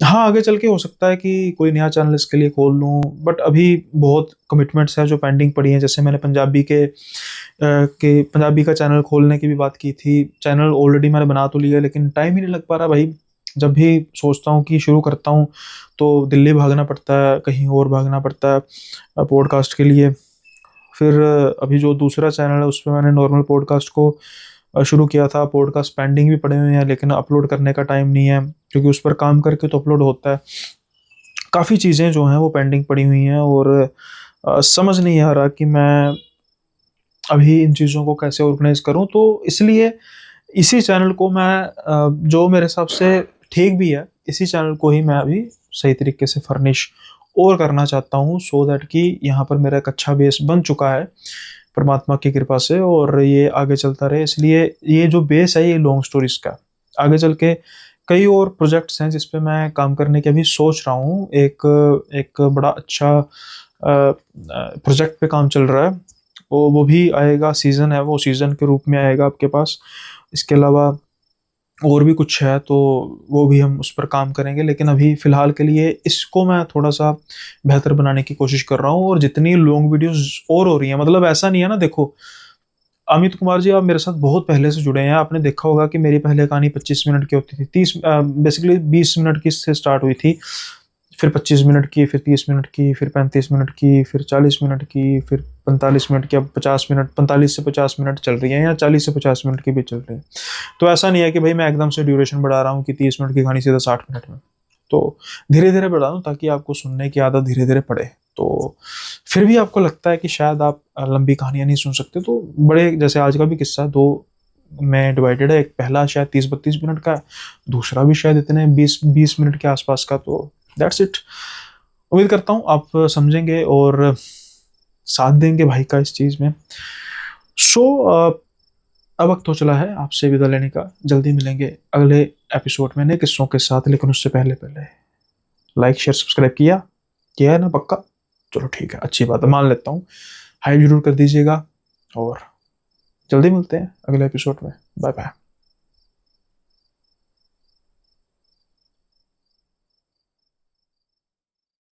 हाँ, आगे चल के हो सकता है कि कोई नया चैनल इसके लिए खोल लूँ, बट अभी बहुत कमिटमेंट्स हैं जो पेंडिंग पड़ी हैं। जैसे मैंने पंजाबी का चैनल खोलने की भी बात की थी। चैनल ऑलरेडी मैंने बना तो लिया, लेकिन टाइम ही नहीं लग पा रहा भाई। जब भी सोचता हूँ कि शुरू करता हूँ तो दिल्ली भागना पड़ता है, कहीं और भागना पड़ता है पॉडकास्ट के लिए। फिर अभी जो दूसरा चैनल है उस पर मैंने नॉर्मल पॉडकास्ट को शुरू किया था। पॉडकास्ट पेंडिंग भी पड़े हुए हैं, लेकिन अपलोड करने का टाइम नहीं है, क्योंकि उस पर काम करके तो अपलोड होता है। काफ़ी चीज़ें जो हैं वो पेंडिंग पड़ी हुई हैं, और समझ नहीं आ रहा कि मैं अभी इन चीज़ों को कैसे ऑर्गेनाइज करूं। तो इसलिए इसी चैनल को मैं जो मेरे हिसाब से ठीक भी है, इसी चैनल को ही मैं अभी सही तरीके से फर्निश और करना चाहता हूँ, सो दैट कि यहाँ पर मेरा एक अच्छा बेस बन चुका है परमात्मा की कृपा से, और ये आगे चलता रहे। इसलिए ये जो बेस है ये लॉन्ग स्टोरीज का, आगे चल के कई और प्रोजेक्ट्स हैं जिस पे मैं काम करने की अभी सोच रहा हूँ। एक एक बड़ा अच्छा प्रोजेक्ट पे काम चल रहा है, वो भी आएगा, सीज़न है वो, सीज़न के रूप में आएगा आपके पास। इसके अलावा और भी कुछ है तो वो भी हम उस पर काम करेंगे, लेकिन अभी फ़िलहाल के लिए इसको मैं थोड़ा-सा बेहतर बनाने की कोशिश कर रहा हूँ। और जितनी लॉन्ग वीडियोज़ और हो रही हैं, मतलब ऐसा नहीं है ना, देखो अमित कुमार जी आप मेरे साथ बहुत पहले से जुड़े हैं। आपने देखा होगा कि मेरी पहले कहानी 25 मिनट की होती थी, बेसिकली 20 मिनट की से स्टार्ट हुई थी, फिर 25 मिनट की, फिर 30 मिनट की, फिर 35 मिनट की, फिर 40 मिनट की, फिर 45 मिनट की, अब 50 मिनट, 45 से 50 मिनट चल रही है, या 40 से 50 मिनट की भी चल रही है। तो ऐसा नहीं है कि भाई मैं एकदम से ड्यूरेशन बढ़ा रहा हूँ कि 30 मिनट की कहानी सीधा 60 मिनट में। तो धीरे धीरे बढ़ा दूँ ताकि आपको सुनने की आदत धीरे धीरे पड़े। तो फिर भी आपको लगता है कि शायद आप लंबी कहानियां नहीं सुन सकते, तो बड़े, जैसे आज का भी किस्सा 2 में डिवाइडेड है। एक पहला शायद 30-32 मिनट का, दूसरा भी शायद इतने 20 मिनट के आसपास का। तो दैट्स इट। उम्मीद करता हूँ आप समझेंगे और साथ देंगे भाई का इस चीज़ में। सो अब वक्त हो चला है आपसे विदा लेने का। जल्दी मिलेंगे अगले एपिसोड में नए किस्सों के साथ, लेकिन उससे पहले लाइक शेयर सब्सक्राइब किया। किया है ना पक्का? चलो ठीक है, अच्छी बात है, मान लेता हूँ। हाइप जरूर कर दीजिएगा और जल्दी मिलते हैं अगले एपिसोड में। Bye bye.